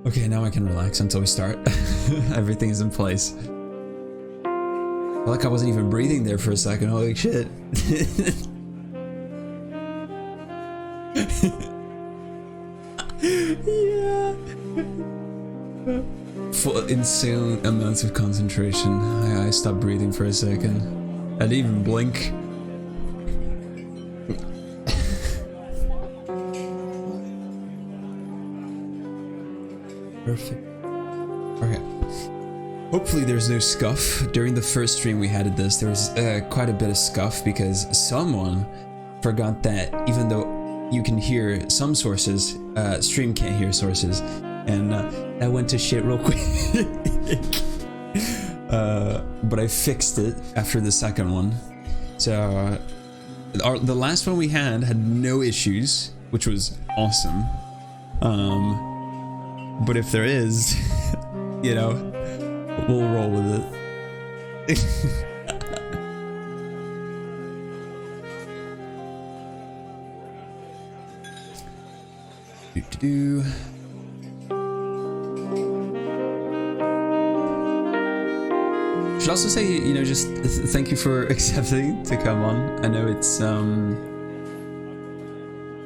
Okay, now I can relax until we start. Everything is in place. I felt like I wasn't even breathing there for a second. Holy shit. Yeah. Full insane amounts of concentration. I stopped breathing for a second. I didn't even blink. Perfect. Okay. Hopefully there's no scuff. During the first stream we had this, there was quite a bit of scuff because someone forgot that even though you can hear some sources, stream can't hear sources, and that went to shit real quick. But I fixed it after the second one. So the last one we had no issues, which was awesome. But if there is, you know, we'll roll with it. Should also say, you know, just thank you for accepting to come on. I know it's how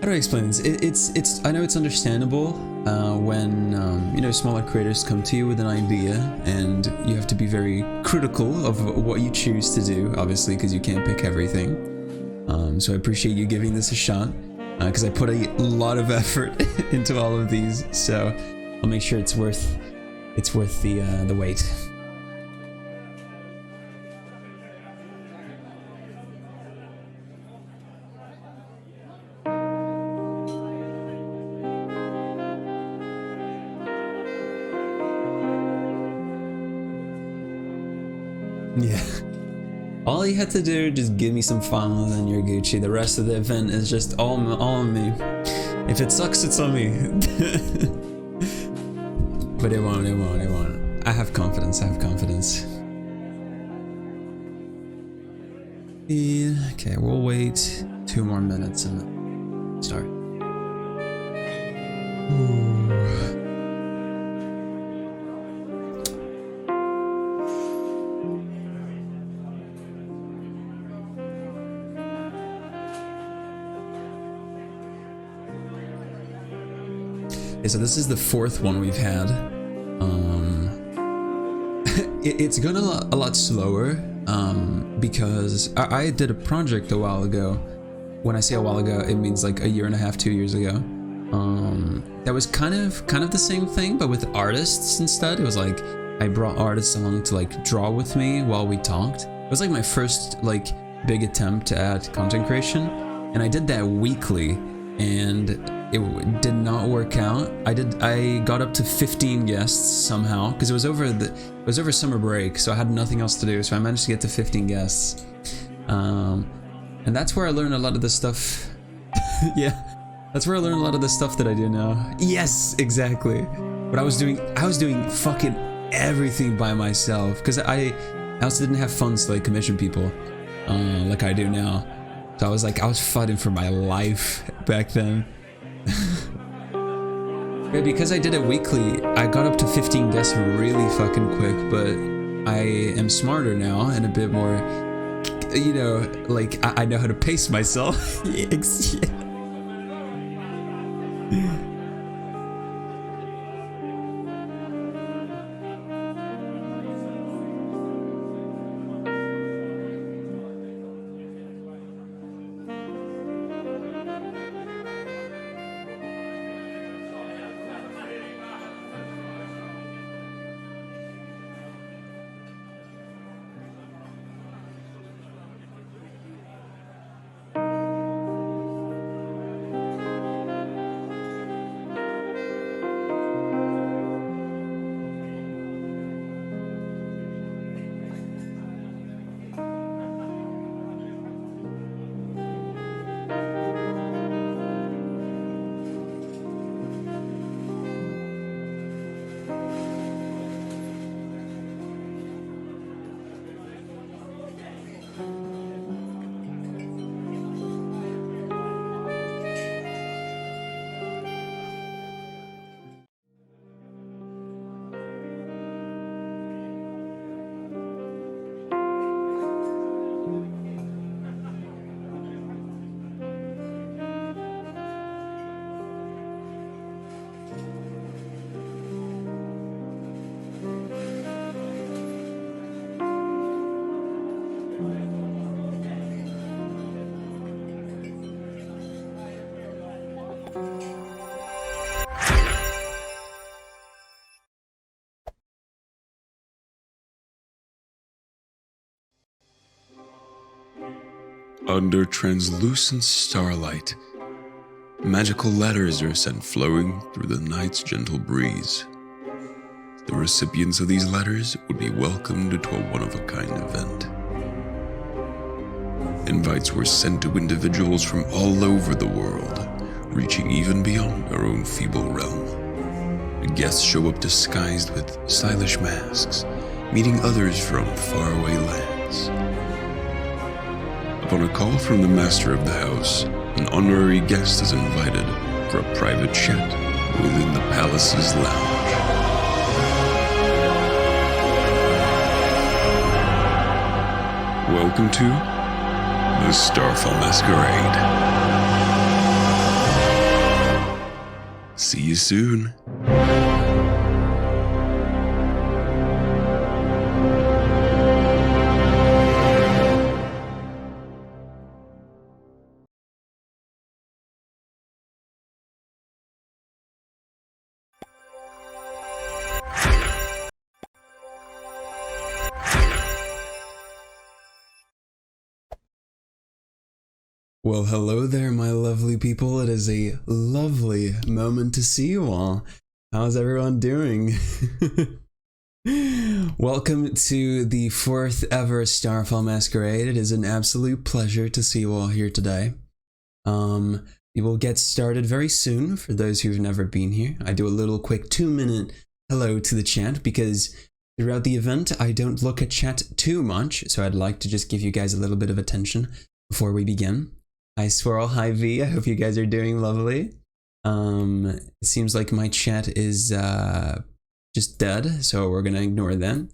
do I explain this? It's I know it's understandable when you know, smaller creators come to you with an idea and you have to be very critical of what you choose to do, obviously, because you can't pick everything. So I appreciate you giving this a shot because I put a lot of effort into all of these. So I'll make sure it's worth the wait. Yeah. All you had to do, just give me some finals and you're Gucci. The rest of the event is just all on me. If it sucks, it's on me. But it won't. I have confidence. Yeah, okay, we'll wait 2 more minutes and then start. Ooh. Okay, so this is the 4th one we've had. It's gone a lot slower because I did a project a while ago. When I say a while ago, it means like 1.5 years, 2 years ago. That was kind of the same thing, but with artists instead. It was like I brought artists along to like draw with me while we talked. It was like my first like big attempt at content creation, and I did that weekly, and it did not work out. I got up to 15 guests somehow because it was over summer break, so I had nothing else to do. So I managed to get to 15 guests, and that's where I learned a lot of the stuff. Yeah, that's where I learned a lot of the stuff that I do now. Yes, exactly. But I was doing fucking everything by myself because I also didn't have funds to like commission people like I do now. So I was fighting for my life back then. Yeah, because I did it weekly, I got up to 15 guests really fucking quick, but I am smarter now and a bit more, you know, like I know how to pace myself. Yeah. Under translucent starlight, magical letters are sent flowing through the night's gentle breeze. The recipients of these letters would be welcomed to a one-of-a-kind event. Invites were sent to individuals from all over the world, reaching even beyond our own feeble realm. The guests show up disguised with stylish masks, meeting others from faraway lands. Upon a call from the master of the house, an honorary guest is invited for a private chat within the palace's lounge. Welcome to the Starfall Masquerade. See you soon. Well, hello there, my lovely people. It is a lovely moment to see you all. How's everyone doing? Welcome to the 4th ever Starfall Masquerade. It is an absolute pleasure to see you all here today. We will get started very soon for those who've never been here. I do a little quick 2-minute hello to the chat because throughout the event I don't look at chat too much, so I'd like to just give you guys a little bit of attention before we begin. Hi Swirl, hi V, I hope you guys are doing lovely. It seems like my chat is just dead, so we're gonna ignore that.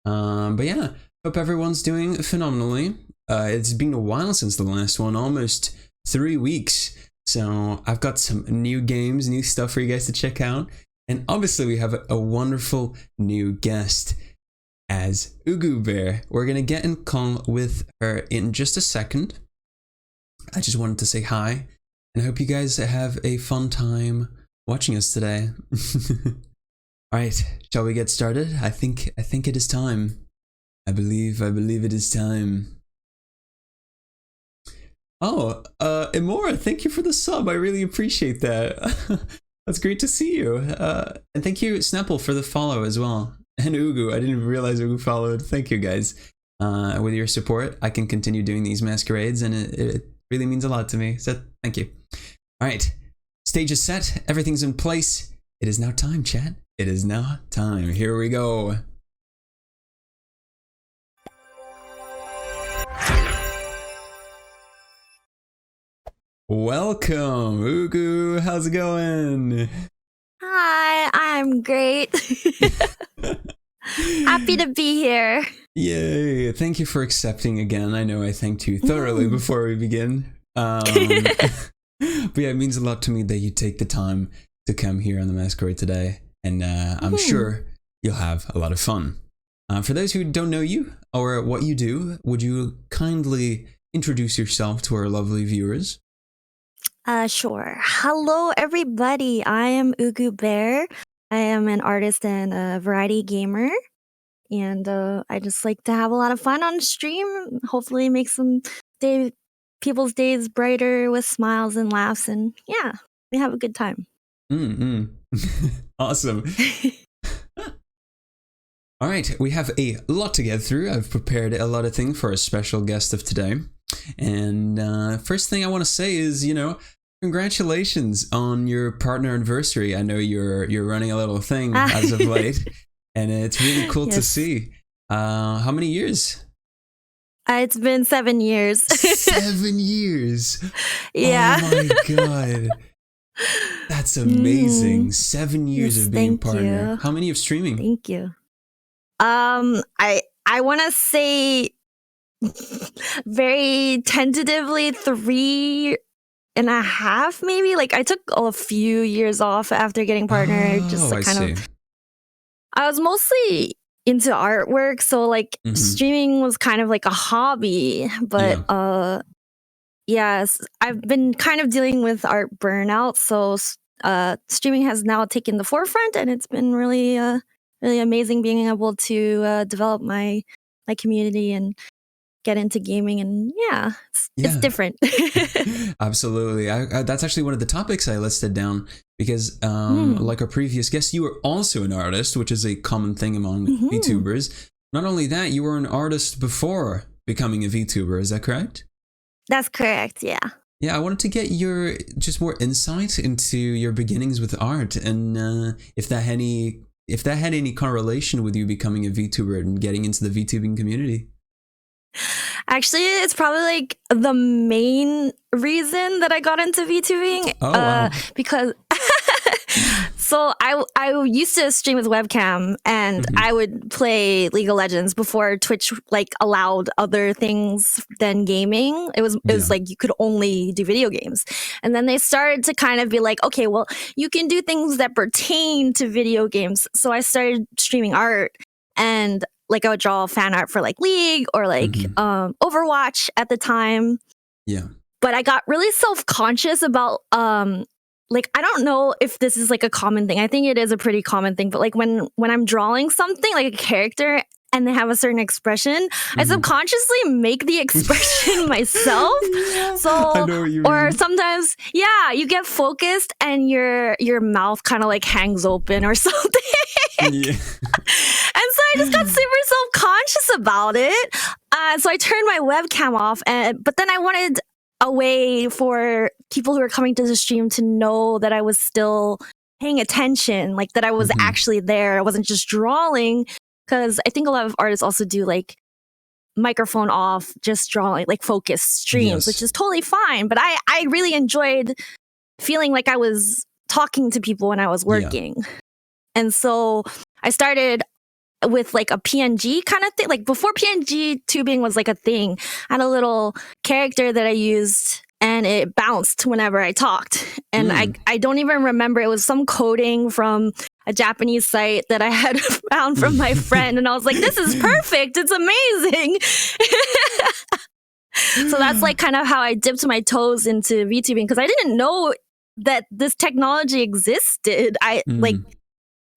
But yeah, hope everyone's doing phenomenally. It's been a while since the last one, almost 3 weeks. So I've got some new games, new stuff for you guys to check out. And obviously we have a wonderful new guest as Uguubear. We're gonna get in call with her in just a second. I just wanted to say hi, and I hope you guys have a fun time watching us today. Alright, shall we get started? I think it is time. I believe it is time. Oh, Imora, thank you for the sub. I really appreciate that. That's great to see you. And thank you, Snapple, for the follow as well. And Ugu, I didn't realize Ugu followed. Thank you, guys. With your support, I can continue doing these masquerades, and it really means a lot to me, so thank you. All right, stage is set, everything's in place. It is now time, chat. It is now time. Here we go. Welcome, Ugu. How's it going? Hi, I'm great. Happy to be here. Yay, thank you for accepting again. I know I thanked you thoroughly before we begin. But yeah, it means a lot to me that you take the time to come here on the Masquerade today. And I'm sure you'll have a lot of fun. For those who don't know you or what you do, would you kindly introduce yourself to our lovely viewers? Sure. Hello, everybody. I am Uguubear. I am an artist and a variety gamer. And I just like to have a lot of fun on stream. Hopefully make some people's days brighter with smiles and laughs. And yeah, we have a good time. Awesome. All right, we have a lot to get through. I've prepared a lot of things for our special guest of today. And first thing I want to say is, congratulations on your partner anniversary. I know you're running a little thing as of late. And it's really cool to see. How many years? It's been 7 years. 7 years. Yeah. Oh my god. That's amazing. 7 years of being partner. You. How many of streaming? Thank you. I want to say very tentatively 3.5 maybe. Like I took a few years off after getting partnered. I was mostly into artwork, so like streaming was kind of like a hobby, but yes, I've been kind of dealing with art burnout, so streaming has now taken the forefront, and it's been really amazing being able to develop my community and get into gaming, and yeah, it's different. Absolutely. That's actually one of the topics I listed down because like our previous guest, you were also an artist, which is a common thing among VTubers. Not only that, you were an artist before becoming a VTuber. Is that correct? That's correct. Yeah. Yeah, I wanted to get your just more insight into your beginnings with art, and if that had any correlation with you becoming a VTuber and getting into the VTubing community. Actually, it's probably like the main reason that I got into VTubing. Oh, wow. Because so I used to stream with webcam, and I would play League of Legends before Twitch like allowed other things than gaming. It was like you could only do video games. And then they started to kind of be like, okay, well, you can do things that pertain to video games. So I started streaming art, and like I would draw fan art for like League or like Overwatch at the time. Yeah. But I got really self-conscious about like, I don't know if this is like a common thing. I think it is a pretty common thing. But like when I'm drawing something like a character and they have a certain expression, I subconsciously make the expression myself. So, I know what you mean. Or sometimes, you get focused and your mouth kind of like hangs open or something. Yeah. And so I just got super self-conscious about it. So I turned my webcam off, but then I wanted a way for people who are coming to the stream to know that I was still paying attention, like that I was actually there. I wasn't just drawing, because I think a lot of artists also do like microphone off, just drawing, like focused streams, which is totally fine. But I really enjoyed feeling like I was talking to people when I was working. And so I started with like a PNG kind of thing. Like before PNG tubing was like a thing, I had a little character that I used and it bounced whenever I talked. And I don't even remember. It was some coding from a Japanese site that I had found from my friend. And I was like, this is perfect. It's amazing. So that's like kind of how I dipped my toes into VTubing, because I didn't know that this technology existed. Like,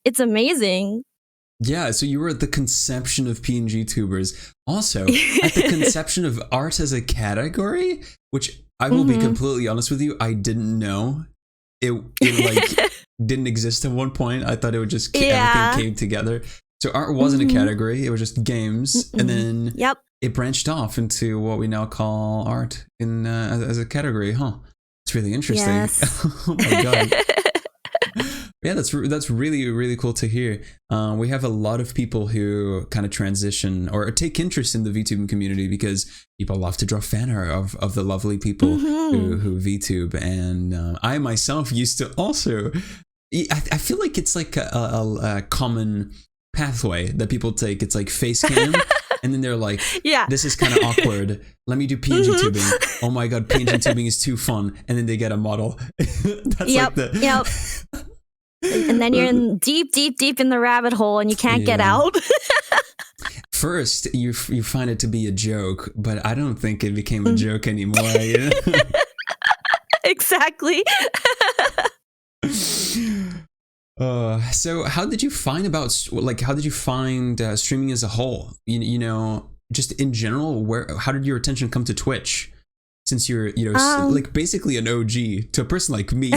it's amazing. Yeah, so you were at the conception of PNG tubers. Also, at the conception of art as a category, which I will be completely honest with you, I didn't know. It like didn't exist at one point. I thought it would just everything came together. So art wasn't a category, it was just games. And then it branched off into what we now call art in as a category, huh? It's really interesting. Yes. Oh my god. Yeah, that's really, really cool to hear. We have a lot of people who kind of transition or take interest in the VTubing community because people love to draw fan art of the lovely people who VTube. And I myself used to also, I feel like it's like a common pathway that people take. It's like face cam. And then they're like, this is kind of awkward. Let me do PNG tubing. Oh my god, PNG tubing is too fun. And then they get a model. That's like the... And then you're in deep in the rabbit hole and you can't get out. First, you find it to be a joke, but I don't think it became a joke anymore. You know? Exactly. So how did you find streaming as a whole? You know, just in general, how did your attention come to Twitch? Since you're, like basically an OG to a person like me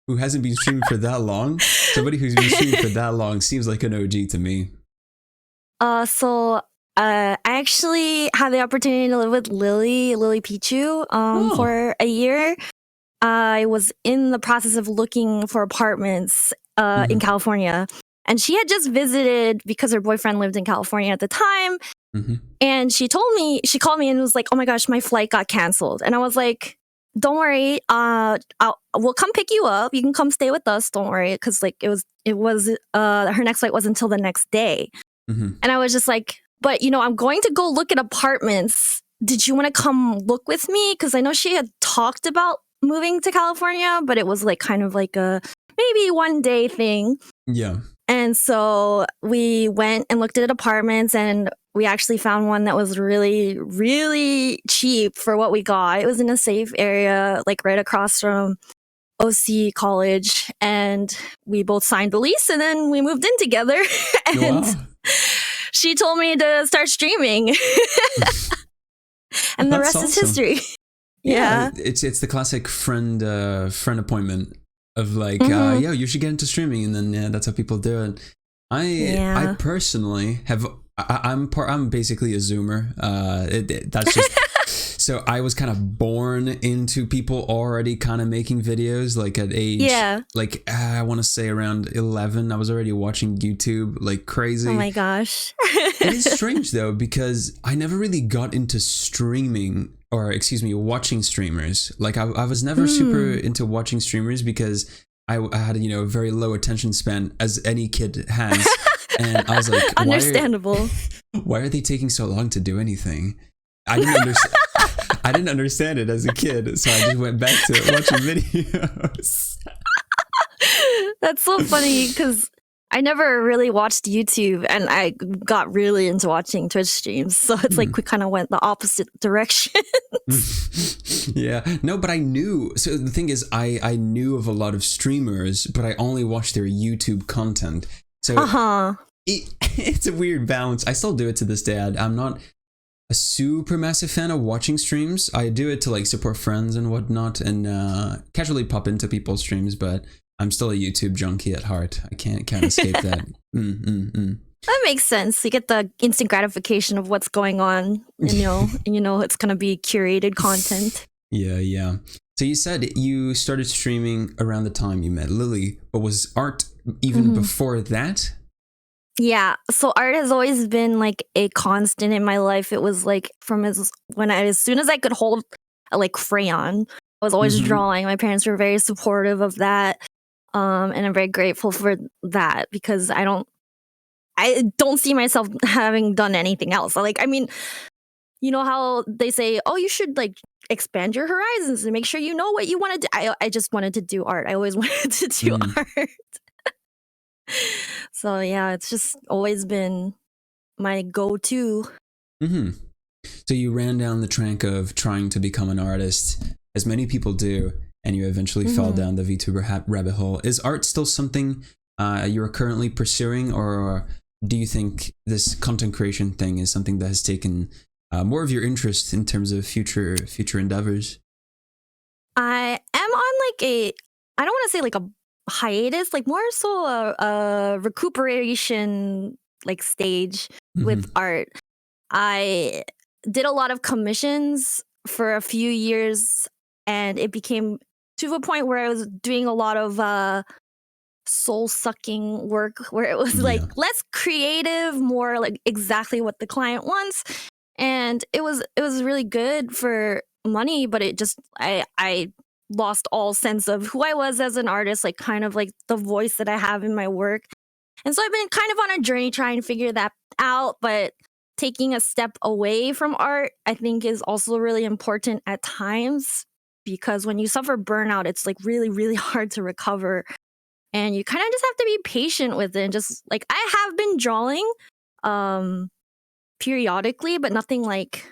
who hasn't been streaming for that long. Somebody who's been streaming for that long seems like an OG to me. So I actually had the opportunity to live with Lily Pichu for a year. I was in the process of looking for apartments in California, and she had just visited because her boyfriend lived in California at the time. And she called me and was like, "Oh my gosh, my flight got canceled." And I was like, "Don't worry, we'll come pick you up. You can come stay with us. Don't worry," because like it was her next flight wasn't until the next day. And I was just like, "But I'm going to go look at apartments. Did you want to come look with me?" Because I know she had talked about moving to California, but it was like kind of like a maybe one day thing. Yeah. And so we went and looked at apartments, and we actually found one that was really, really cheap for what we got. It was in a safe area, like right across from OC College. And we both signed the lease, and then we moved in together. And she told me to start streaming. And the rest is history. Yeah. It's the classic friend appointment of like, yo, you should get into streaming, and then that's how people do it. I personally have. I'm basically a Zoomer. That's just. So I was kind of born into people already kind of making videos, like at age, like I want to say around 11, I was already watching YouTube like crazy. Oh my gosh. It is strange though, because I never really got into streaming, or excuse me, watching streamers. Like I was never super into watching streamers because I had, a very low attention span, as any kid has. And I was like, understandable. Why are they taking so long to do anything? I didn't understand it as a kid, so I just went back to watching videos. That's so funny, because I never really watched YouTube, and I got really into watching Twitch streams. So it's like we kind of went the opposite direction. Yeah, no, but I knew. So the thing is, I knew of a lot of streamers, but I only watched their YouTube content. So it's a weird balance. I still do it to this day. I'm not a super massive fan of watching streams. I do it to like support friends and whatnot, and casually pop into people's streams, but I'm still a YouTube junkie at heart. I can't escape that. That makes sense. You get the instant gratification of what's going on, and you know it's gonna be curated content. Yeah. So you said you started streaming around the time you met Lily, but was art even before that? Yeah, so art has always been like a constant in my life. It was like as soon as I could hold a like crayon, I was always drawing. My parents were very supportive of that, and I'm very grateful for that, because I don't see myself having done anything else. Like, I mean, you know how they say, oh, you should like expand your horizons and make sure you know what you want to do. I just wanted to do art. I always wanted to do art. So yeah, it's just always been my go-to. So you ran down the track of trying to become an artist, as many people do, and you eventually fell down the VTuber rabbit hole. Is art still something you're currently pursuing, or do you think this content creation thing is something that has taken more of your interest in terms of future endeavors? I am on like I don't want to say like a hiatus, like more so a recuperation like stage with art. I did a lot of commissions for a few years, and it became to a point where I was doing a lot of soul-sucking work, where it was like less creative, more like exactly what the client wants. And it was really good for money, but it just I lost all sense of who I was as an artist, like kind of like the voice that I have in my work. And so I've been kind of on a journey trying to figure that out, but taking a step away from art, I think, is also really important at times, because when you suffer burnout, it's like really, really hard to recover. And you kind of just have to be patient with it. And just like, I have been drawing periodically, but nothing like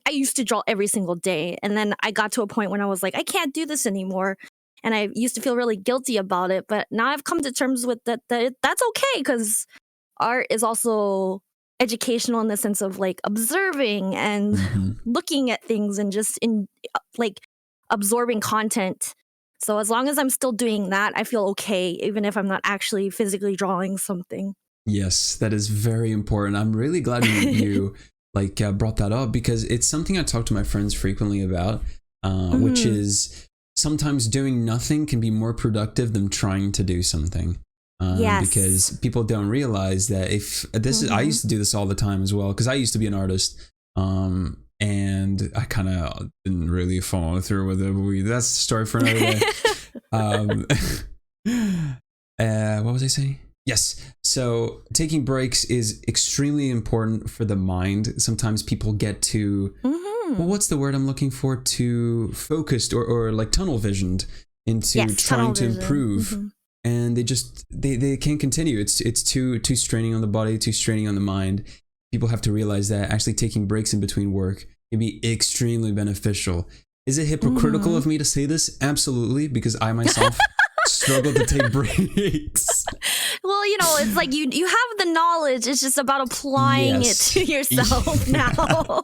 I used to draw every single day. And then I got to a point when I was like, I can't do this anymore. And I used to feel really guilty about it. But now I've come to terms with that that's okay, because art is also educational in the sense of like observing and looking at things and just in like absorbing content. So as long as I'm still doing that, I feel okay, even if I'm not actually physically drawing something. Yes, that is very important. I'm really glad you brought that up, because it's something I talk to my friends frequently about, which is sometimes doing nothing can be more productive than trying to do something. Because people don't realize that if this is, I used to do this all the time as well, because I used to be an artist, and I kind of didn't really follow through with it. But that's the story for another day. What was I saying? Yes. So taking breaks is extremely important for the mind. Sometimes people get to, well, what's the word I'm looking for? Too focused or like tunnel visioned into trying to improve. And they can't continue. It's too straining on the body, too straining on the mind. People have to realize that actually taking breaks in between work can be extremely beneficial. Is it hypocritical of me to say this? Absolutely, because I myself struggle to take breaks. Well, it's like you have the knowledge. It's just about applying it to yourself now.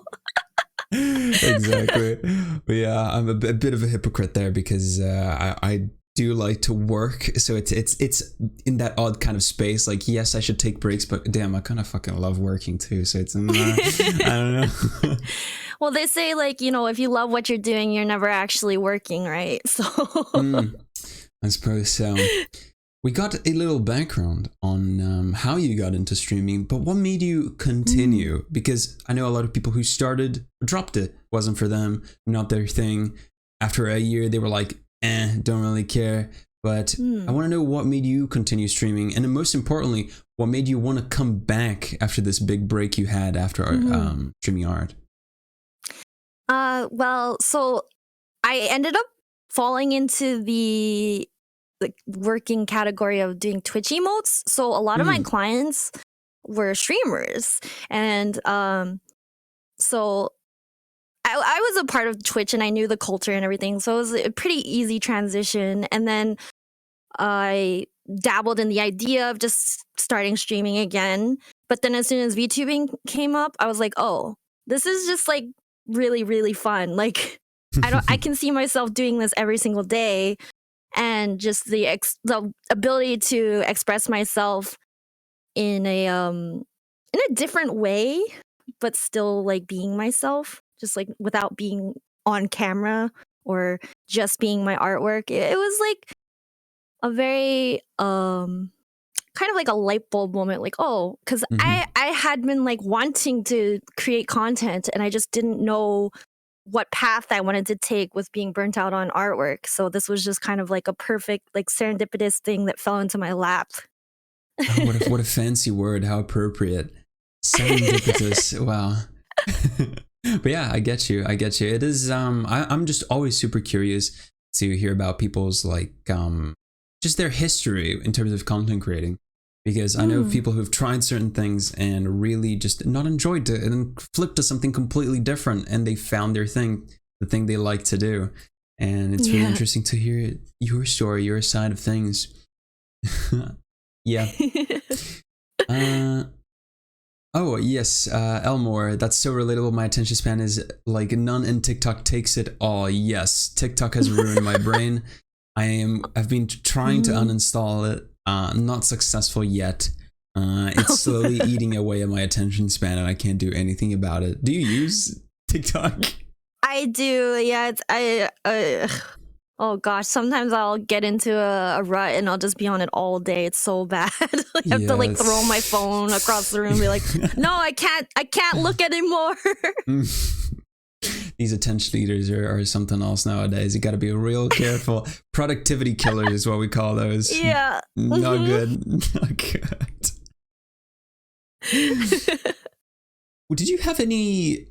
Exactly. But yeah, I'm a bit of a hypocrite there because I do like to work, so it's in that odd kind of space. Like, yes, I should take breaks, but damn, I kind of fucking love working too. So it's I don't know. Well, they say, like, you know, if you love what you're doing, you're never actually working, right? So I suppose so. We got a little background on how you got into streaming, but what made you continue? Because I know a lot of people who started, dropped it, wasn't for them, not their thing. After a year, they were like, don't really care. But I want to know what made you continue streaming, and then most importantly, what made you want to come back after this big break you had after streaming art? Well, so I ended up falling into the working category of doing Twitch emotes. So a lot of my clients were streamers, and so I was a part of Twitch and I knew the culture and everything, so it was a pretty easy transition. And then I dabbled in the idea of just starting streaming again, but then as soon as VTubing came up, I was like, oh, this is just like really, really fun. Like, I can see myself doing this every single day, and just the ability to express myself in a different way, but still like being myself, just like without being on camera or just being my artwork. It was like a very kind of like a light bulb moment, like, oh, because I had been like wanting to create content and I just didn't know what path I wanted to take with being burnt out on artwork. So this was just kind of like a perfect, like, serendipitous thing that fell into my lap. Oh, what a fancy word. How appropriate. Serendipitous. Wow. But yeah, I get you. It is, I'm just always super curious to hear about people's like, just their history in terms of content creating. Because I know people who've tried certain things and really just not enjoyed it and then flipped to something completely different, and they found their thing, the thing they like to do. And it's really interesting to hear your story, your side of things. Yeah. Oh, yes, Elmore, that's so relatable. My attention span is like none, and TikTok takes it all. Yes, TikTok has ruined my brain. I've been trying to uninstall it. Not successful yet. It's slowly eating away at my attention span, and I can't do anything about it. Do you use TikTok? I do. Yeah, oh gosh, sometimes I'll get into a rut and I'll just be on it all day. It's so bad. I have to like throw my phone across the room and be like, no, I can't look anymore. These attention eaters are something else nowadays. You got to be real careful. Productivity killers is what we call those. Yeah. Not good. Not good. Did you have any,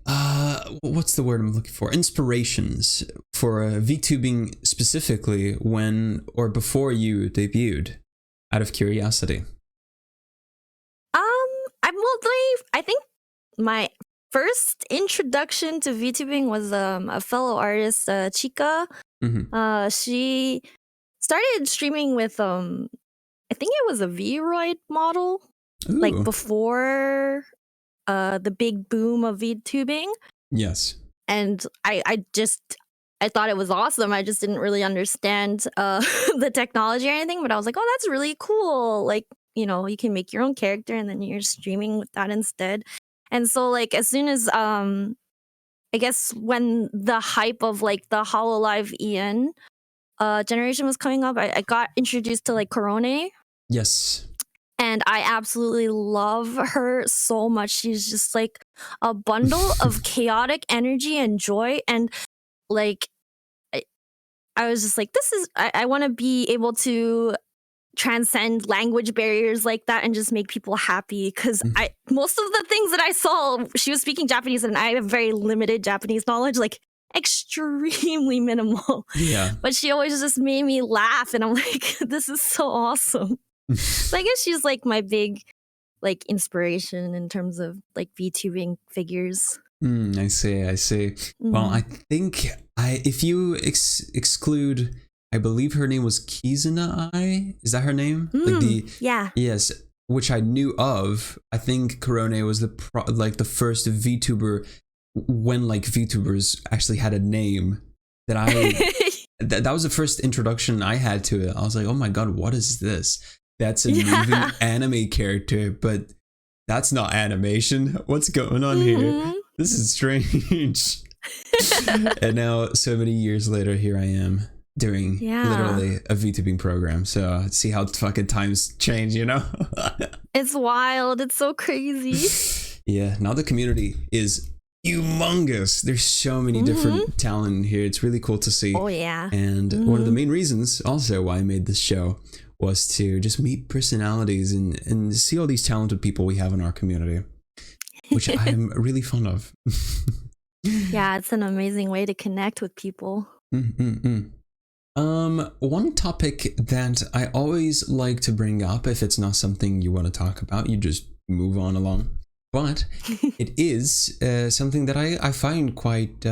what's the word I'm looking for? Inspirations for VTubing specifically when or before you debuted, out of curiosity? I think my first introduction to VTubing was a fellow artist, Chica. She started streaming with I think it was a V-Roid model. Ooh. Like before the big boom of VTubing. Yes. And I thought it was awesome. I just didn't really understand the technology or anything, but I was like, oh, that's really cool. Like, you know, you can make your own character and then you're streaming with that instead. And so, like, as soon as, I guess when the hype of, like, the HoloLive Ian generation was coming up, I got introduced to, like, Korone. Yes. And I absolutely love her so much. She's just, like, a bundle of chaotic energy and joy. And, like, I was just like, I want to be able to transcend language barriers like that and just make people happy, because most of the things that I saw, she was speaking Japanese and I have very limited Japanese knowledge, like extremely minimal. Yeah. But she always just made me laugh and I'm like, this is so awesome. So I guess she's like my big like inspiration in terms of like VTubing figures. I see. Well, I think if you exclude, I believe her name was Kizuna Ai. Is that her name? Yeah. Yes, which I knew of. I think Korone was the first VTuber when like VTubers actually had a name that that was the first introduction I had to it. I was like, oh my god, what is this? That's a moving anime character, but that's not animation. What's going on here? This is strange. And now, so many years later, here I am doing literally a VTubing program. So see how fucking times change, you know? It's wild. It's so crazy. Yeah, now the community is humongous. There's so many different talent here. It's really cool to see. Oh yeah. And one of the main reasons also why I made this show was to just meet personalities and see all these talented people we have in our community, which I'm really fond of. Yeah, it's an amazing way to connect with people. One topic that I always like to bring up, if it's not something you want to talk about, you just move on along. But it is something that I find quite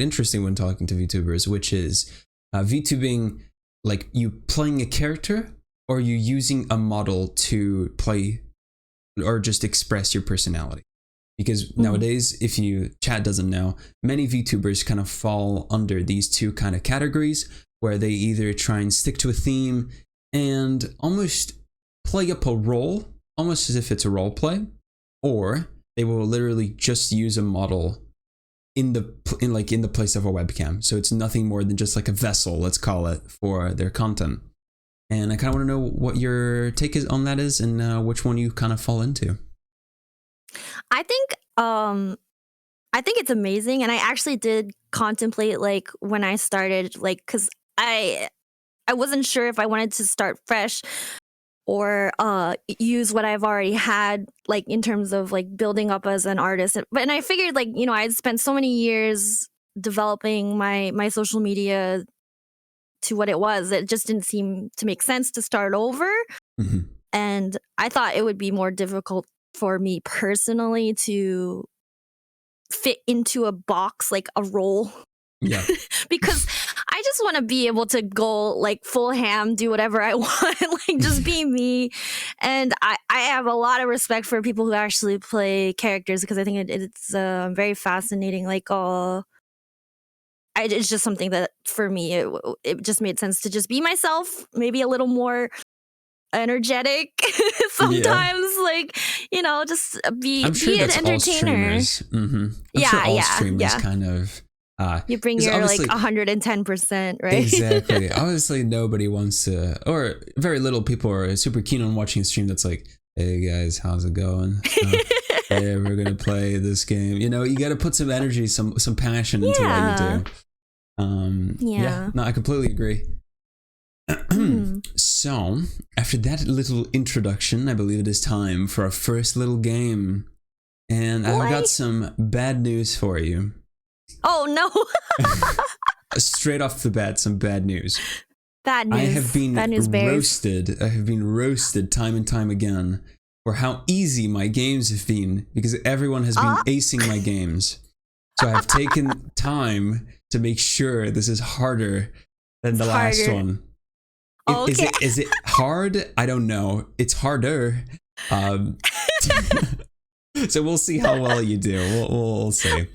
interesting when talking to VTubers, which is VTubing, like you playing a character or you using a model to play or just express your personality. Because nowadays, if you chat doesn't know, many VTubers kind of fall under these two kind of categories where they either try and stick to a theme and almost play up a role, almost as if it's a role play, or they will literally just use a model in the place of a webcam. So it's nothing more than just like a vessel, let's call it, for their content. And I kind of want to know what your take is on that is, and which one you kind of fall into. I think it's amazing, and I actually did contemplate, like, when I started, like, because I wasn't sure if I wanted to start fresh or use what I've already had, like, in terms of like building up as an artist. And I figured, like, you know, I'd spent so many years developing my social media to what it was. It just didn't seem to make sense to start over. And I thought it would be more difficult for me personally to fit into a box, like a role. Yeah. Because I just want to be able to go like full ham, do whatever I want, like just be me. And I have a lot of respect for people who actually play characters, because I think it's very fascinating. Like, it's just something that for me, it just made sense to just be myself, maybe a little more energetic sometimes, like, you know, just be an entertainer. All streamers kind of you bring your like 110%, right? Exactly. Obviously nobody wants to, or very little people are super keen on watching a stream that's like, hey guys, how's it going? Hey, we're gonna play this game. You know, you got to put some energy, some passion into what you do. No, I completely agree. So, after that little introduction, I believe it is time for our first little game. And I've got some bad news for you. Oh, no. Straight off the bat, some bad news. Bad news. I have been roasted. I have been roasted time and time again for how easy my games have been, because everyone has been acing my games. So I have taken time to make sure this is harder than the last one. Okay. Is it hard? I don't know. It's harder. So we'll see how well you do. We'll see.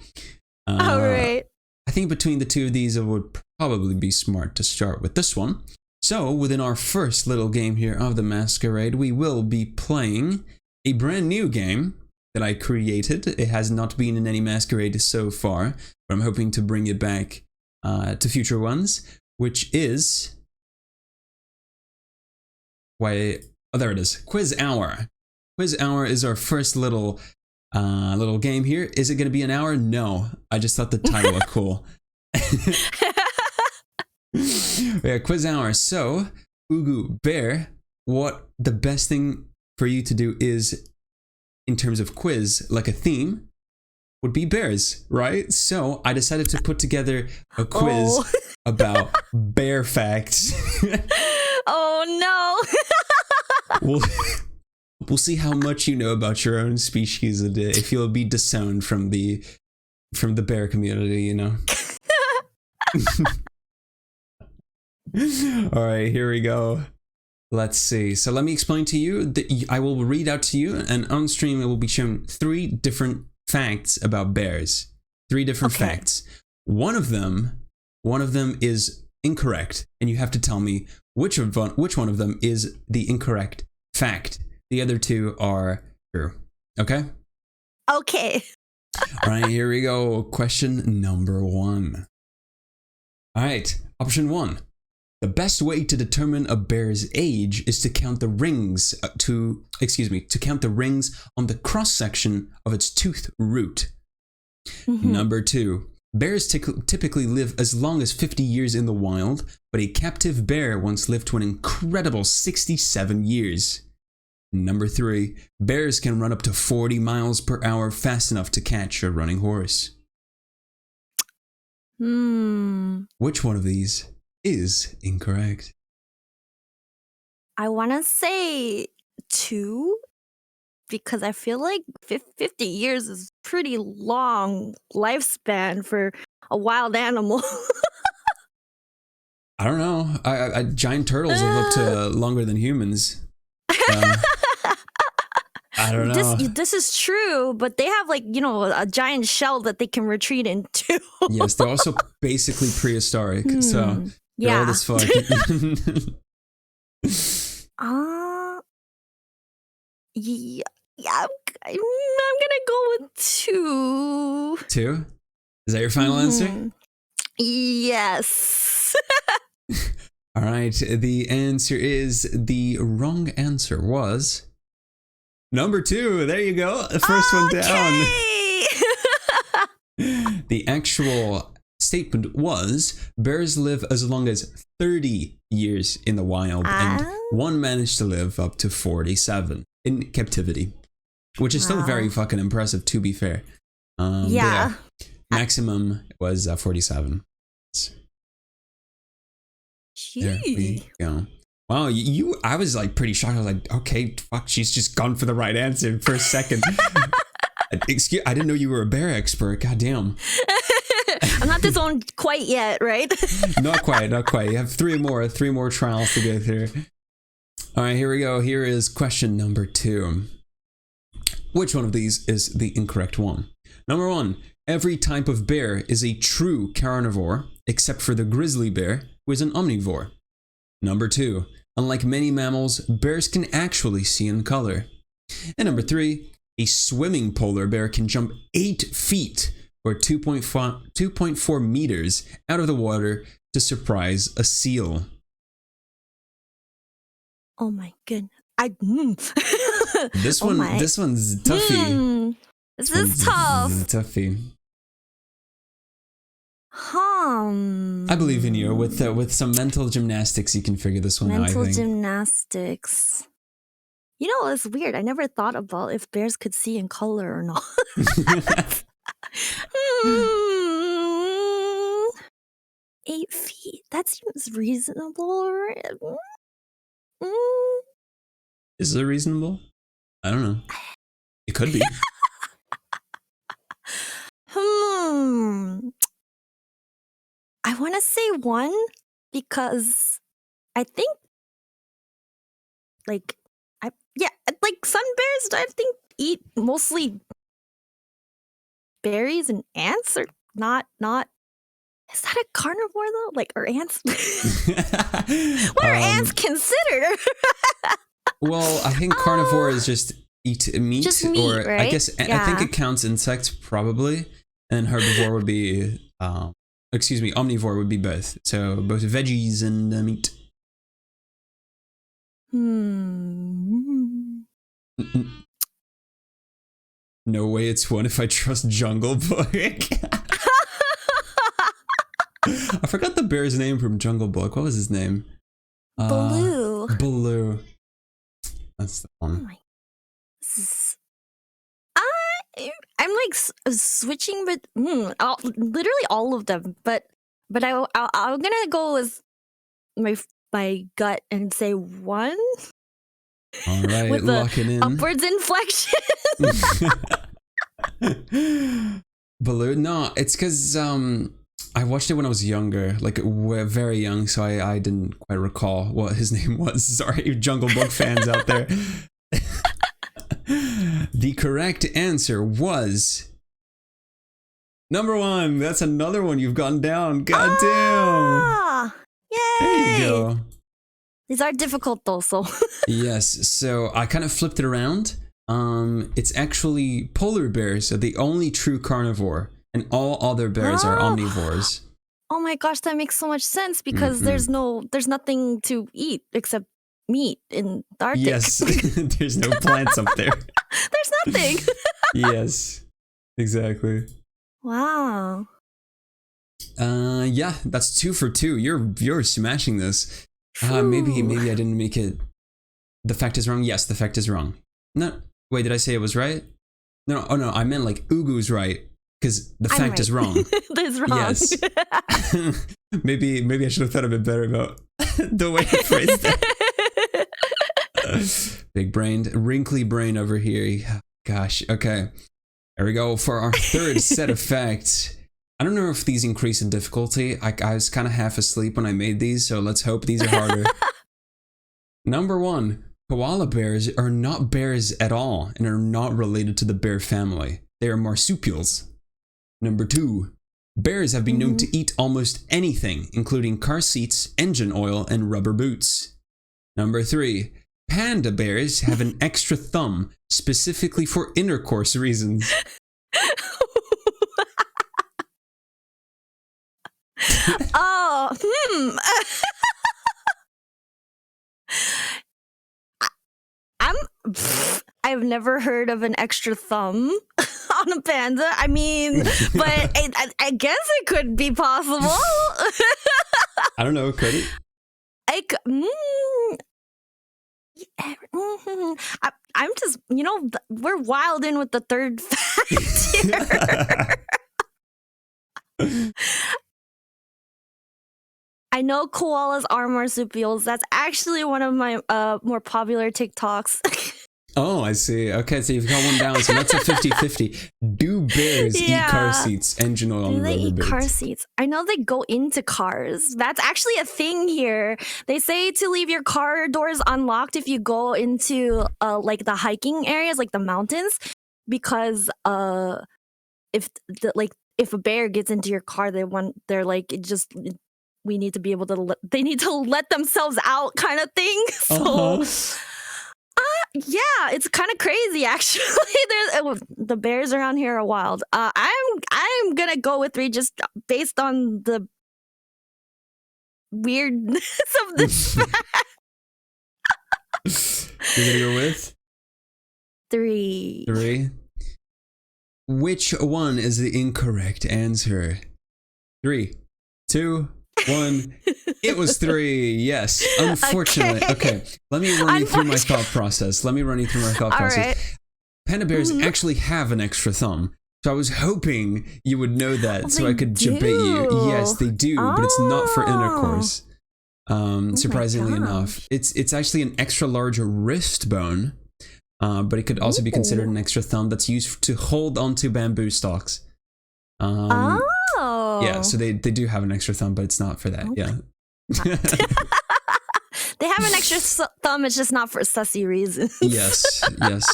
All right. I think between the two of these, it would probably be smart to start with this one. So within our first little game here of the Masquerade, we will be playing a brand new game that I created. It has not been in any Masquerade so far, but I'm hoping to bring it back to future ones, which is... there it is. Quiz Hour. Quiz Hour is our first little game here. Is it going to be an hour? No. I just thought the title was cool. Yeah, Quiz Hour. So, Uguubear, what the best thing for you to do is, in terms of quiz, like a theme, would be bears, right? So, I decided to put together a quiz about bear facts. Oh, no. We'll see how much you know about your own species and if you'll be disowned from the bear community, you know. All right, here we go. Let's see. So let me explain to you. I will read out to you, and on stream it will be shown 3 different facts about bears. Three different facts. One of them is incorrect, and you have to tell me which one of them is the incorrect fact. The other two are true. Okay? Okay. All right, here we go. Question number 1. All right, option 1. The best way to determine a bear's age is to count the rings count the rings on the cross section of its tooth root. Number 2. Bears typically live as long as 50 years in the wild, but a captive bear once lived to an incredible 67 years. Number 3. Bears can run up to 40 miles per hour fast enough to catch a running horse. Which one of these is incorrect? I want to say 2 because I feel like 50 years is pretty long lifespan for a wild animal. I don't know. Giant turtles have lived to longer than humans. I don't know. This is true, but they have a giant shell that they can retreat into. Yes, they're also basically prehistoric, so they're old as fuck. Yeah, I'm gonna go with 2. 2? Is that your final answer? Yes. All right, the answer is the wrong answer was number 2. There you go. The first one down. The actual statement was bears live as long as 30 years in the wild, and one managed to live up to 47 in captivity, which is still very fucking impressive, to be fair. Yeah. Maximum was 47. There we go. Wow, I was like pretty shocked. I was like, okay, fuck, she's just gone for the right answer for a second. Excuse, I didn't know you were a bear expert. Goddamn. I'm not disowned quite yet, right? Not quite. You have three more trials to go through. All right, here we go. Here is question number 2. Which one of these is the incorrect one? Number 1, every type of bear is a true carnivore, except for the grizzly bear, who is an omnivore. Number 2, unlike many mammals, bears can actually see in color. And number 3, a swimming polar bear can jump 8 feet or 2.4 meters out of the water to surprise a seal. Oh my goodness. This one's toughy. This is tough. This is toughy. I believe in you. With some mental gymnastics, you can figure this one out, I think. Mental gymnastics. You know, it's weird. I never thought about if bears could see in color or not. 8 feet. That seems reasonable. Is it reasonable? I don't know. It could be. I want to say 1 because I think, some bears, I think, eat mostly berries and ants, or not. Is that a carnivore though? Or ants? What are ants considered? Well, I think carnivore is just eat meat, or right? I guess I think it counts insects probably, and herbivore would be omnivore would be both. So both veggies and meat. No way it's 1 if I trust Jungle Book. I forgot the bear's name from Jungle Book. What was his name? Baloo. Baloo. That's the one. I'm switching, but literally all of them. But I'm gonna go with my gut and say 1. All right, with lock it in. Upwards inflection. Baloo? No, it's because I watched it when I was younger, we're very young, so I didn't quite recall what his name was. Sorry, Jungle Book fans out there. The correct answer was Number 1. That's another one you've gotten down. God damn. Ah, yay! There you go. These are difficult though, so. Yes, so I kind of flipped it around. It's actually polar bears are the only true carnivore, and all other bears are omnivores. Oh my gosh, that makes so much sense because there's nothing to eat except meat in the Arctic. Yes, there's no plants up there. There's nothing. Yes, exactly. Wow. Yeah, that's 2 for 2. You're smashing this. Maybe I didn't make it. The fact is wrong. Yes, the fact is wrong. No, wait, did I say it was right? No, oh no, I meant like Ugu's right because the fact is wrong. That's wrong. Yes. maybe I should have thought a bit better about the way I phrased that. Big brained, wrinkly brain over here. Gosh. Okay. There we go for our third set of facts. I don't know if these increase in difficulty. I was kind of half asleep when I made these, so let's hope these are harder. Number 1. Koala bears are not bears at all and are not related to the bear family. They are marsupials. Number 2. Bears have been known to eat almost anything, including car seats, engine oil, and rubber boots. Number 3. Panda bears have an extra thumb, specifically for intercourse reasons. I've never heard of an extra thumb on a panda. I mean, but I guess it could be possible. I don't know, could it? I'm just, we're wild in with the third fact here. I know koalas are marsupials. That's actually one of my more popular TikToks. Oh, I see. Okay, so you've got one down. So that's a 50-50. Do bears eat car seats, engine oil, and rubber boots? Do they eat car seats? I know they go into cars. That's actually a thing here. They say to leave your car doors unlocked if you go into like the hiking areas, like the mountains, because if a bear gets into your car, we need to be able to they need to let themselves out kind of thing. So yeah, it's kind of crazy actually. The bears around here are wild. I'm gonna go with 3 just based on the weirdness of this fact. You're gonna go with 3. 3. Which one is the incorrect answer? 3, 2, 1. It was 3. Yes. Unfortunately. Okay. Let me run you through my thought process. Right. Panda bears actually have an extra thumb. So I was hoping you would know that so I could debate you. Yes, they do, but it's not for intercourse. Surprisingly enough. It's actually an extra large wrist bone, but it could also be considered an extra thumb that's used to hold onto bamboo stalks. Yeah, so they do have an extra thumb, but it's not for that. Okay. Yeah. They have an extra thumb, it's just not for sussy reasons. Yes,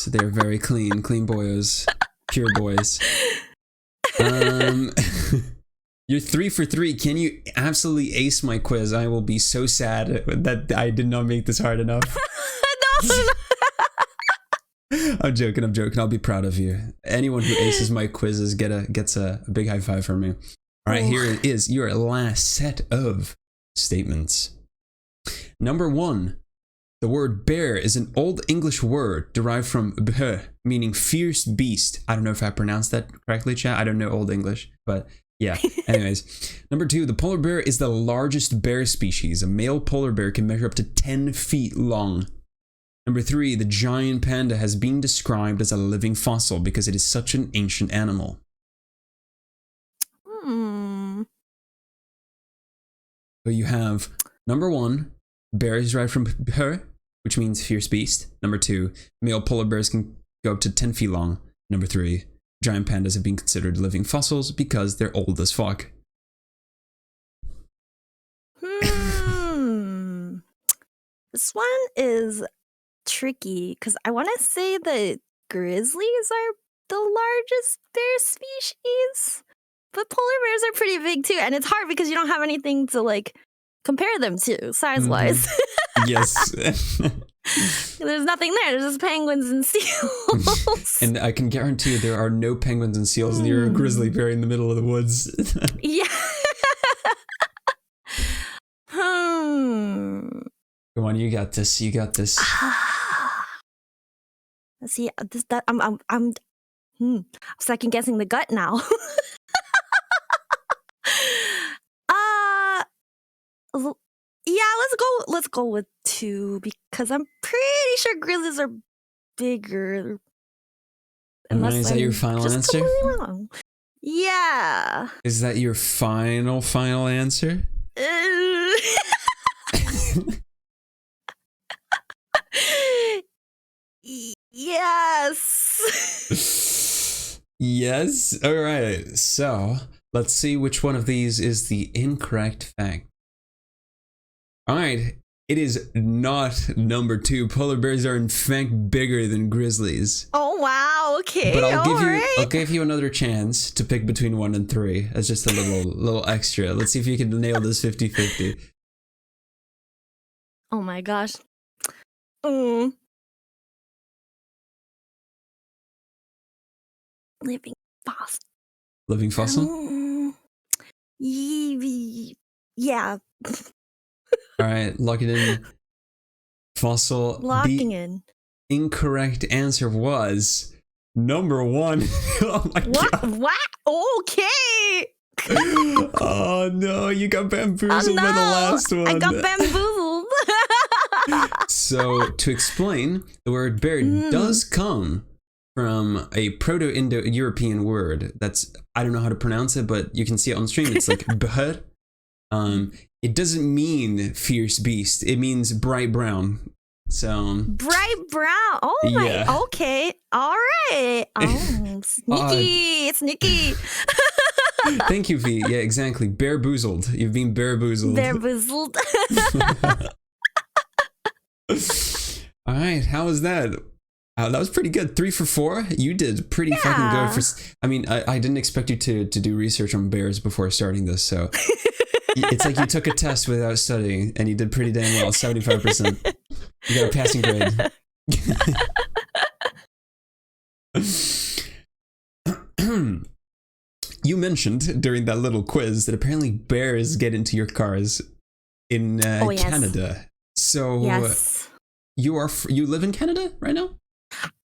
they're very clean boyos, pure boys. You're 3 for 3. Can you absolutely ace my quiz? I will be so sad that I did not make this hard enough. No. I'm joking. I'll be proud of you. Anyone who aces my quizzes gets a big high five from me. All right, here it is, your last set of statements. Number 1, the word bear is an Old English word derived from bh, meaning fierce beast. I don't know if I pronounced that correctly, chat. I don't know Old English, but yeah. Anyways, number 2, the polar bear is the largest bear species. A male polar bear can measure up to 10 feet long. Number 3, the giant panda has been described as a living fossil because it is such an ancient animal. So you have number 1, bear is derived from her, which means fierce beast. Number 2, male polar bears can go up to 10 feet long. Number 3, giant pandas have been considered living fossils because they're old as fuck. This one is tricky because I want to say that grizzlies are the largest bear species. But polar bears are pretty big too, and it's hard because you don't have anything to like compare them to size-wise. Yes. There's nothing there. There's just penguins and seals. And I can guarantee you there are no penguins and seals near a grizzly bear in the middle of the woods. Yeah. Come on, you got this. You got this. Let's see. I'm second guessing the gut now. Yeah, let's go with 2 because I'm pretty sure grizzlies are bigger. Is that your final answer? Wrong. Yeah. Is that your final answer? Yes. Yes. All right. So let's see which one of these is the incorrect fact. All right. It is not number 2. Polar bears are in fact bigger than grizzlies. Oh wow. Okay. But I'll give you another chance to pick between 1 and 3 as just a little extra. Let's see if you can nail this 50-50. Oh my gosh. Living fossil. Living fossil? Yeah. All right, lock it in. Fossil. Locking in. Incorrect answer was number 1. Oh my god. What? Okay. Oh no, you got bamboozled by the last one. I got bamboozled. So to explain, the word bear does come from a Proto-Indo-European word that's, I don't know how to pronounce it, but you can see it on stream. It's like beher. It doesn't mean fierce beast. It means bright brown. So bright brown. Oh my. Yeah. Okay. All right. Oh, sneaky. Sneaky. Thank you, V. Yeah, exactly. Bear-boozled. You've been bear-boozled. Bear-boozled. All right. How was that? That was pretty good. 3 for 4. You did pretty fucking good. I mean, I didn't expect you to do research on bears before starting this, so it's like you took a test without studying, and you did pretty damn well. 75%. You got a passing grade. You mentioned during that little quiz that apparently bears get into your cars in Canada. So yes. You live in Canada right now?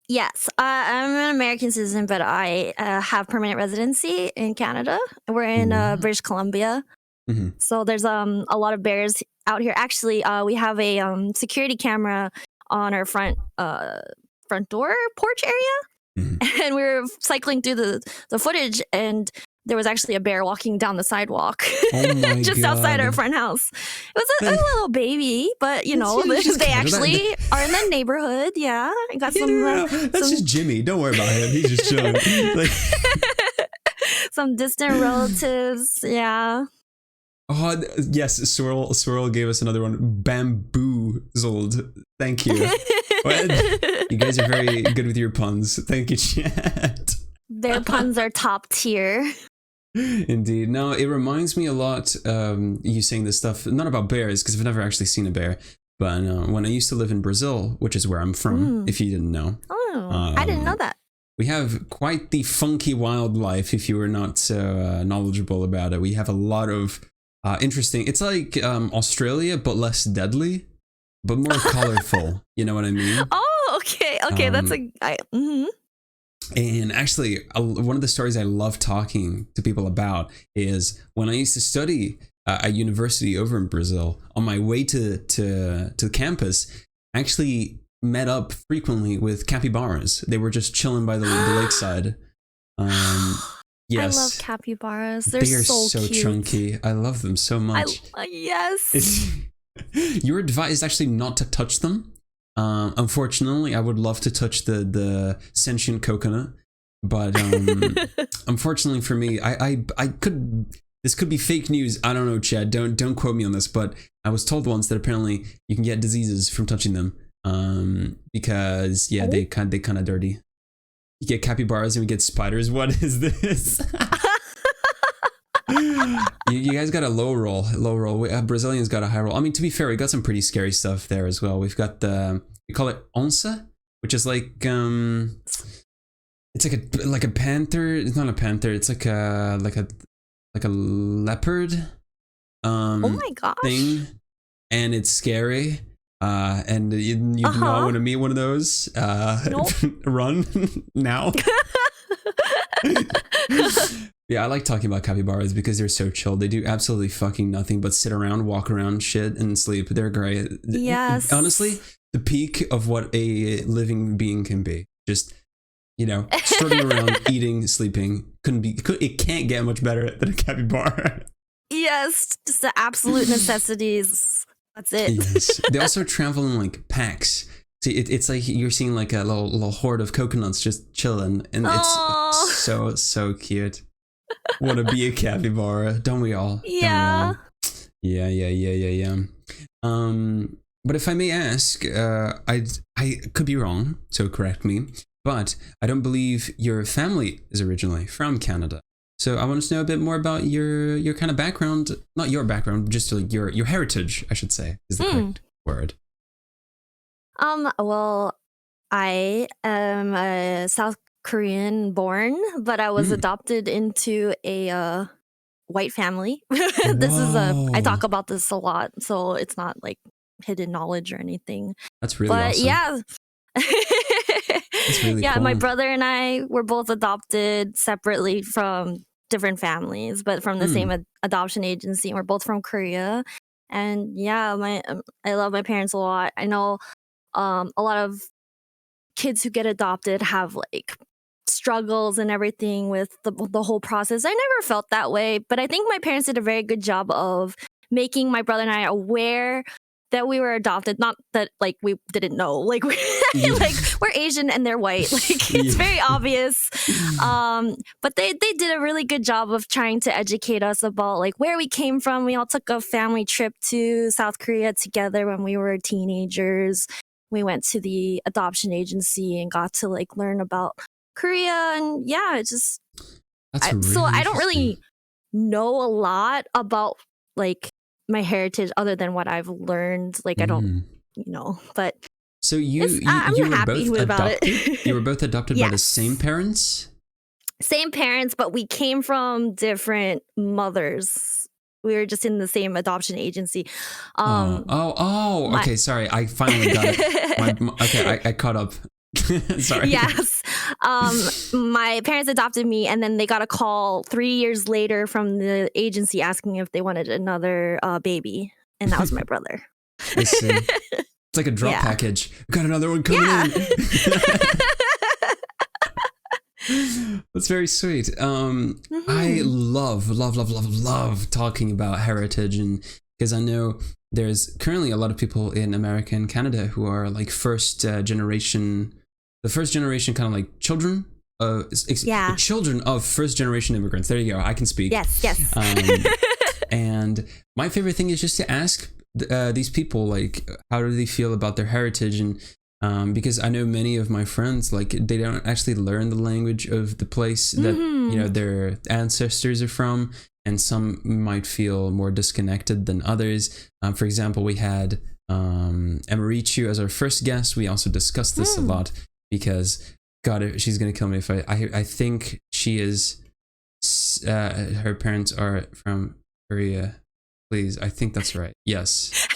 Yes, I'm an American citizen, but I have permanent residency in Canada. We're in British Columbia. Mm-hmm. So there's a lot of bears out here. Actually, we have a security camera on our front door porch area, and we were cycling through the footage, and there was actually a bear walking down the sidewalk just outside our front house. It was a little baby, but you know, they actually are in the neighborhood. Yeah, I got that's just Jimmy. Don't worry about him. He's just chilling. Some distant relatives. Yeah. Oh yes, Swirl gave us another one. Bamboozled. Thank you. You guys are very good with your puns. Thank you, chat. Their puns are top tier. Indeed. No, it reminds me a lot, you saying this stuff, not about bears, because I've never actually seen a bear, but when I used to live in Brazil, which is where I'm from, if you didn't know. Oh, I didn't know that. We have quite the funky wildlife, if you were not so knowledgeable about it. We have a lot of interesting, it's like Australia, but less deadly, but more colorful. You know what I mean? Oh, okay. That's And actually, one of the stories I love talking to people about is when I used to study at university over in Brazil, on my way to campus, I actually met up frequently with capybaras. They were just chilling by the lakeside. Yes. I love capybaras. They are so cute. chunky. I love them so much. Yes. You were advised actually not to touch them. Unfortunately, I would love to touch the sentient coconut, but unfortunately for me, I could. This could be fake news. I don't know, Chad. Don't quote me on this, but I was told once that apparently you can get diseases from touching them. Because they kind of dirty. You get capybaras and we get spiders. What is this? You guys got a low roll. Brazilians got a high roll. I mean, to be fair, we got some pretty scary stuff there as well. We've got we call it onça, which is like it's like a panther. It's not a panther. It's like a leopard. Oh my gosh. Thing, and it's scary. And you do not want to meet one of those. Nope. Run now. Yeah, I like talking about capybaras because they're so chill. They do absolutely fucking nothing but sit around, walk around, shit, and sleep. They're great. Yes. Honestly, the peak of what a living being can be. Just, strutting around, eating, sleeping. It can't get much better than a capybara. Yes, just the absolute necessities. That's it. Yes. They also travel in like packs. See, it's like you're seeing like a little horde of coconuts just chilling, and it's so cute. Want to be a capybara? Don't we all? Yeah. Yeah. But if I may ask, I could be wrong, so correct me. But I don't believe your family is originally from Canada. So I want to know a bit more about your kind of background. Not your background, just like your heritage, I should say, is the correct word. Well, I am a South Korean born, but I was adopted into a white family. This is I talk about this a lot, so it's not like hidden knowledge or anything. That's really awesome. Yeah. That's really cool. My brother and I were both adopted separately from different families, but from the same adoption agency. We're both from Korea. And yeah, I love my parents a lot. I know a lot of kids who get adopted have like struggles and everything with the whole process. I never felt that way, but I think my parents did a very good job of making my brother and I aware that we were adopted. Not that like we didn't know, like like we're Asian and they're white, like it's very obvious. But they did a really good job of trying to educate us about like where we came from. We all took a family trip to South Korea together when we were teenagers. We went to the adoption agency and got to like learn about Korea, and yeah, it's just so I don't really know a lot about like my heritage other than what I've learned. Like I don't, but so you were happy both about adopted. It. You were both adopted by the same parents. Same parents, but we came from different mothers. We were just in the same adoption agency. Okay. Sorry, I finally got it. I caught up. Sorry. Yes. My parents adopted me, and then they got a call 3 years later from the agency asking if they wanted another baby, and that was my brother. Listen, it's like a drop package. We got another one coming in. That's very sweet. I love talking about heritage, and because I know there's currently a lot of people in America and Canada who are like first generation kind of like children of first generation immigrants. There you go. I can speak. Yes. And my favorite thing is just to ask these people like how do they feel about their heritage, and because I know many of my friends like they don't actually learn the language of the place that their ancestors are from, and some might feel more disconnected than others. For example, we had Emerichu as our first guest. We also discussed this a lot because God, she's gonna kill me if I think she is. Her parents are from Korea. Please, I think that's right. Yes.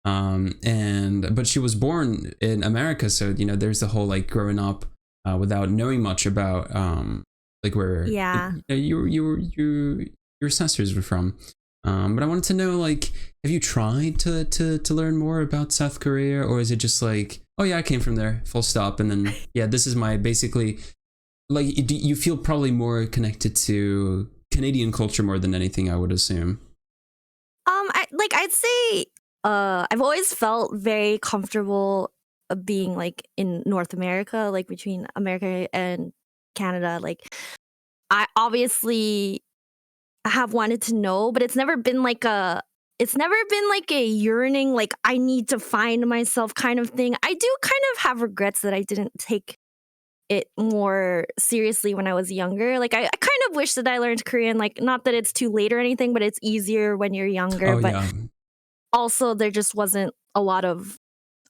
But she was born in America, so there's the whole like growing up without knowing much about like where your ancestors were from. But I wanted to know, like, have you tried to learn more about South Korea, or is it just like, oh yeah, I came from there, full stop, and then this is my basically like you feel probably more connected to Canadian culture more than anything, I would assume. I'd say I've always felt very comfortable being like in North America, like between America and Canada. Like I obviously have wanted to know, but it's never been like a yearning, like I need to find myself kind of thing. I do kind of have regrets that I didn't take it more seriously when I was younger. Like I kind of wish that I learned Korean, like not that it's too late or anything, but it's easier when you're younger. Oh but yeah. also there just wasn't a lot of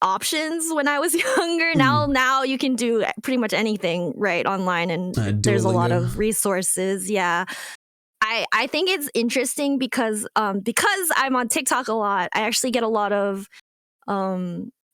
options when I was younger. Now you can do pretty much anything right online, and there's a lot of resources. Yeah. I think it's interesting because I'm on TikTok a lot. I actually get a lot of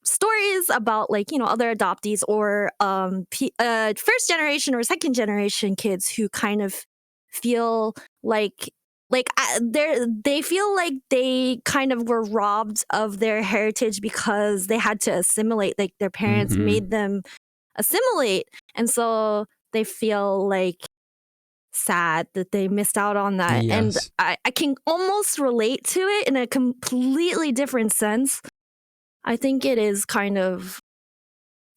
stories about, like, you know, other adoptees or first generation or second generation kids who kind of feel like they feel like they kind of were robbed of their heritage because they had to assimilate, like their parents made them assimilate, and so they feel like sad that they missed out on that. Yes. And I can almost relate to it in a completely different sense. I think it is kind of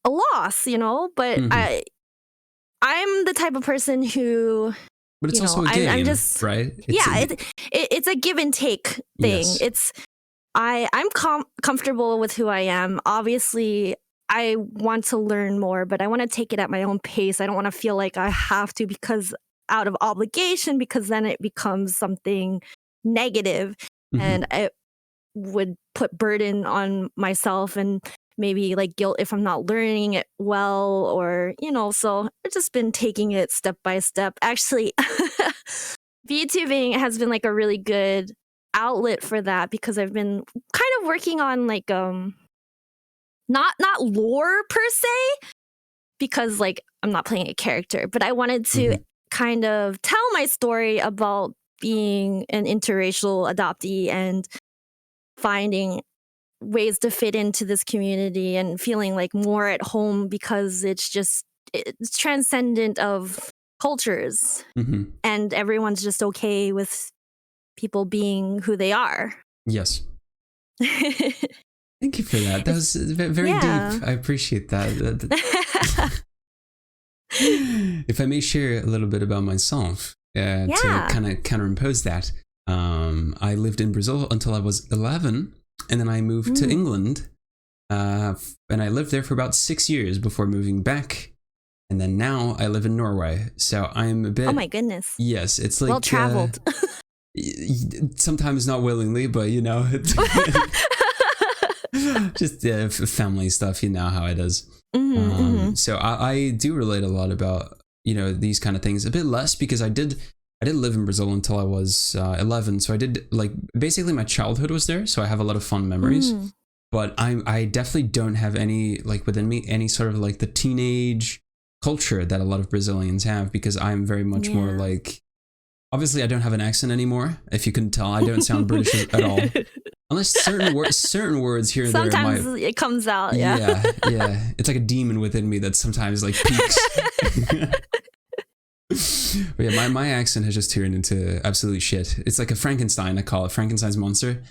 a loss, you know, but I'm the type of person who, but it's you also know, a game, I'm just right? It's a give and take thing. Yes. I'm comfortable with who I am. Obviously, I want to learn more, but I want to take it at my own pace. I don't want to feel like I have to because out of obligation, because then it becomes something negative, and it would put burden on myself and maybe like guilt if I'm not learning it well, or, you know, so I've just been taking it step by step. Actually, VTubing has been like a really good outlet for that, because I've been kind of working on like not lore per se, because like I'm not playing a character, but I wanted to kind of tell my story about being an interracial adoptee and finding ways to fit into this community and feeling like more at home, because it's transcendent of cultures, and everyone's just okay with people being who they are. Yes. Thank you for that. That was very deep. I appreciate that. If I may share a little bit about myself to kind of counterimpose that. I lived in Brazil until I was 11, and then I moved to England, and I lived there for about 6 years before moving back, and then now I live in Norway. So I'm a bit... Oh my goodness. Yes, it's like... Well-traveled. Sometimes not willingly, but you know, just family stuff, you know how it is. So I do relate a lot about, you know, these kind of things. A bit less because I did live in Brazil until I was 11. So I did, like, basically my childhood was there. So I have a lot of fun memories. But I definitely don't have any, like, within me, any sort of like the teenage culture that a lot of Brazilians have, because I'm very much more like, obviously I don't have an accent anymore. If you can tell, I don't sound British at all. Unless certain words here and there. Sometimes it comes out, yeah. It's like a demon within me that sometimes like peaks. But yeah, my accent has just turned into absolute shit. It's like a Frankenstein, I call it, Frankenstein's monster.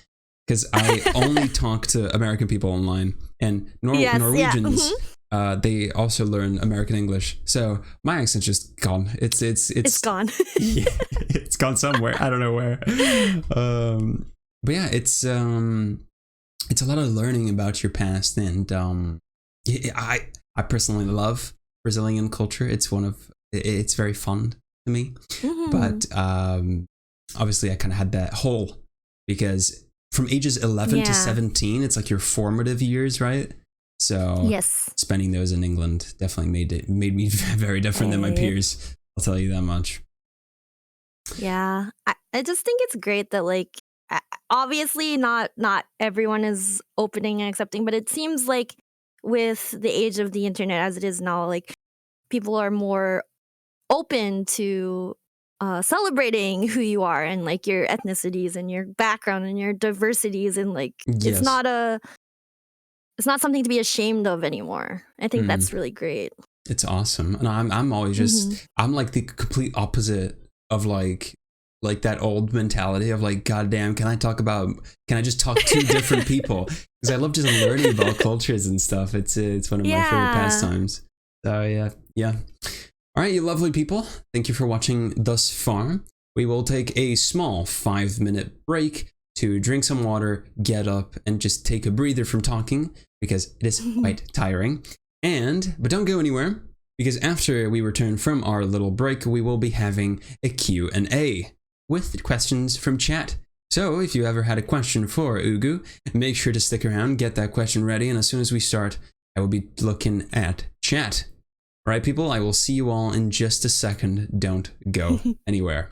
Because I only talk to American people online, and Norwegians, they also learn American English. So my accent's just gone. It's gone. Yeah, it's gone somewhere. I don't know where. But yeah, it's a lot of learning about your past, and I personally love Brazilian culture. It's very fun to me. But obviously I kind of had that hole, because from ages 11 to 17, it's like your formative years, right? So spending those in England definitely made me very different than my peers. I'll tell you that much. Yeah, I just think it's great that, like, obviously not everyone is opening and accepting, but it seems like with the age of the internet as it is now, like, people are more open to celebrating who you are and like your ethnicities and your background and your diversities, and like it's not something to be ashamed of anymore. I think that's really great. It's awesome. And I'm always just I'm like the complete opposite of like that old mentality of like, goddamn, can I just talk to different people? Because I love just learning about cultures and stuff. It's one of my favorite pastimes. So yeah. All right, you lovely people. Thank you for watching thus far. We will take a small 5-minute break to drink some water, get up, and just take a breather from talking, because it is quite tiring. But don't go anywhere. because after we return from our little break, we will be having a Q&A with questions from chat. So if you ever had a question for Ugu, make sure to stick around, get that question ready, and as soon as we start, I will be looking at chat. All right, people, I will see you all in just a second. Don't go anywhere.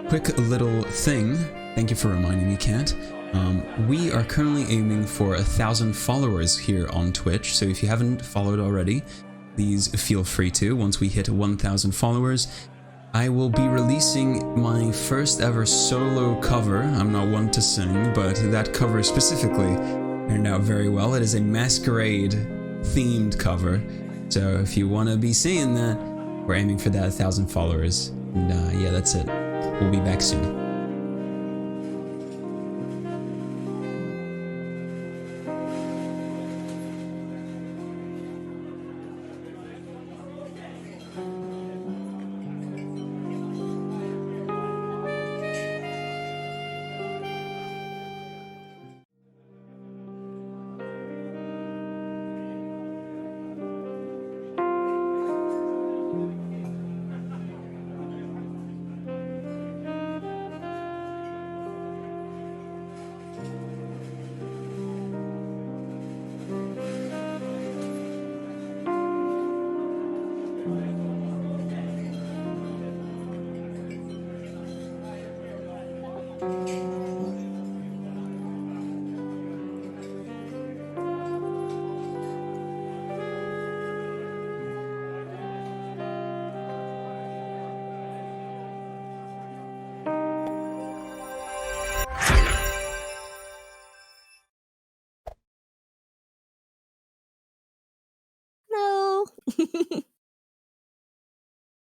Quick little thing, thank you for reminding me, Kat. We are currently aiming for 1,000 followers here on Twitch, so if you haven't followed already, please feel free to. Once we hit 1,000 followers, I will be releasing my first ever solo cover. I'm not one to sing, but that cover specifically turned out very well. It is a Masquerade themed cover, so if you want to be seeing that, we're aiming for that 1,000 followers. And yeah, that's it. We'll be back soon.